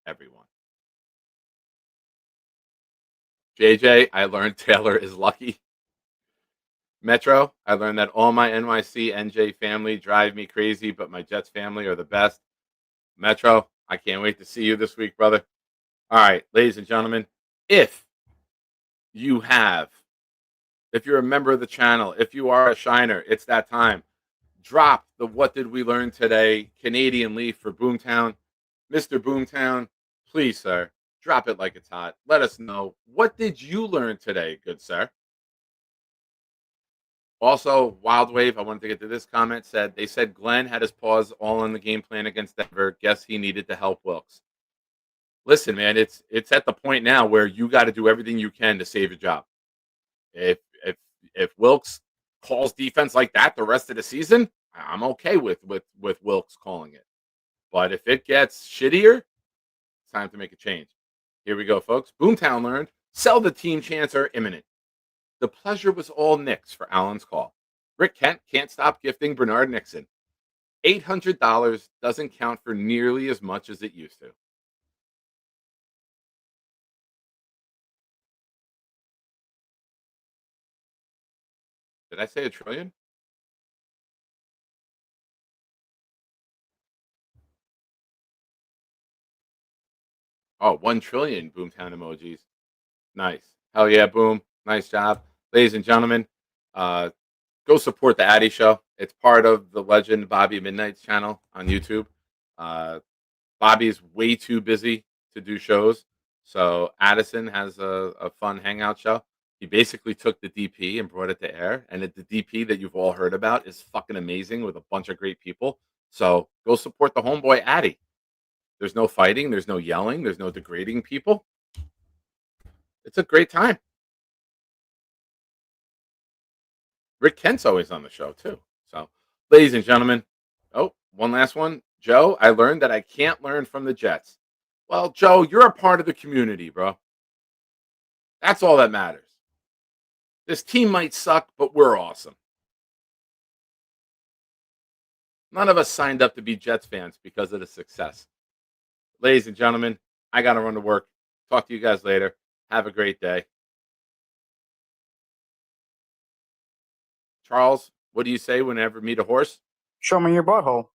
everyone. JJ, I learned Taylor is lucky. Metro, I learned that all my NYC NJ family drive me crazy, but my Jets family are the best. Metro, I can't wait to see you this week, brother. All right, ladies and gentlemen, if you have If you're a member of the channel, if you are a shiner, it's that time. Drop the What Did We Learn Today Canadian Leaf for Boomtown. Mr. Boomtown, please, sir, drop it like it's hot. Let us know. What did you learn today, good sir? Also, Wild Wave, I wanted to get to this comment, they said Glenn had his paws all in the game plan against Denver. Guess he needed to help Wilkes. Listen, man, it's at the point now where you got to do everything you can to save your job. If Wilkes calls defense like that the rest of the season, I'm okay with Wilkes calling it. But if it gets shittier, it's time to make a change. Here we go, folks. Boomtown learned, sell the team chants are imminent. The pleasure was all Knicks for Allen's call. Rick Kent can't stop gifting Bernard Nixon. $800 doesn't count for nearly as much as it used to. Did I say $1 trillion? Oh, 1 trillion Boomtown emojis. Nice. Hell yeah, Boom. Nice job. Ladies and gentlemen, go support the Addy Show. It's part of the legend Bobby Midnight's channel on YouTube. Bobby's way too busy to do shows. So Addison has a fun hangout show. He basically took the DP and brought it to air. And the DP that you've all heard about is fucking amazing with a bunch of great people. So go support the homeboy Addy. There's no fighting. There's no yelling. There's no degrading people. It's a great time. Rick Kent's always on the show, too. So, ladies and gentlemen, one last one. Joe, I learned that I can't learn from the Jets. Well, Joe, you're a part of the community, bro. That's all that matters. This team might suck, but we're awesome. None of us signed up to be Jets fans because of the success. Ladies and gentlemen, I got to run to work. Talk to you guys later. Have a great day. Charles, what do you say whenever meet a horse? Show me your butthole.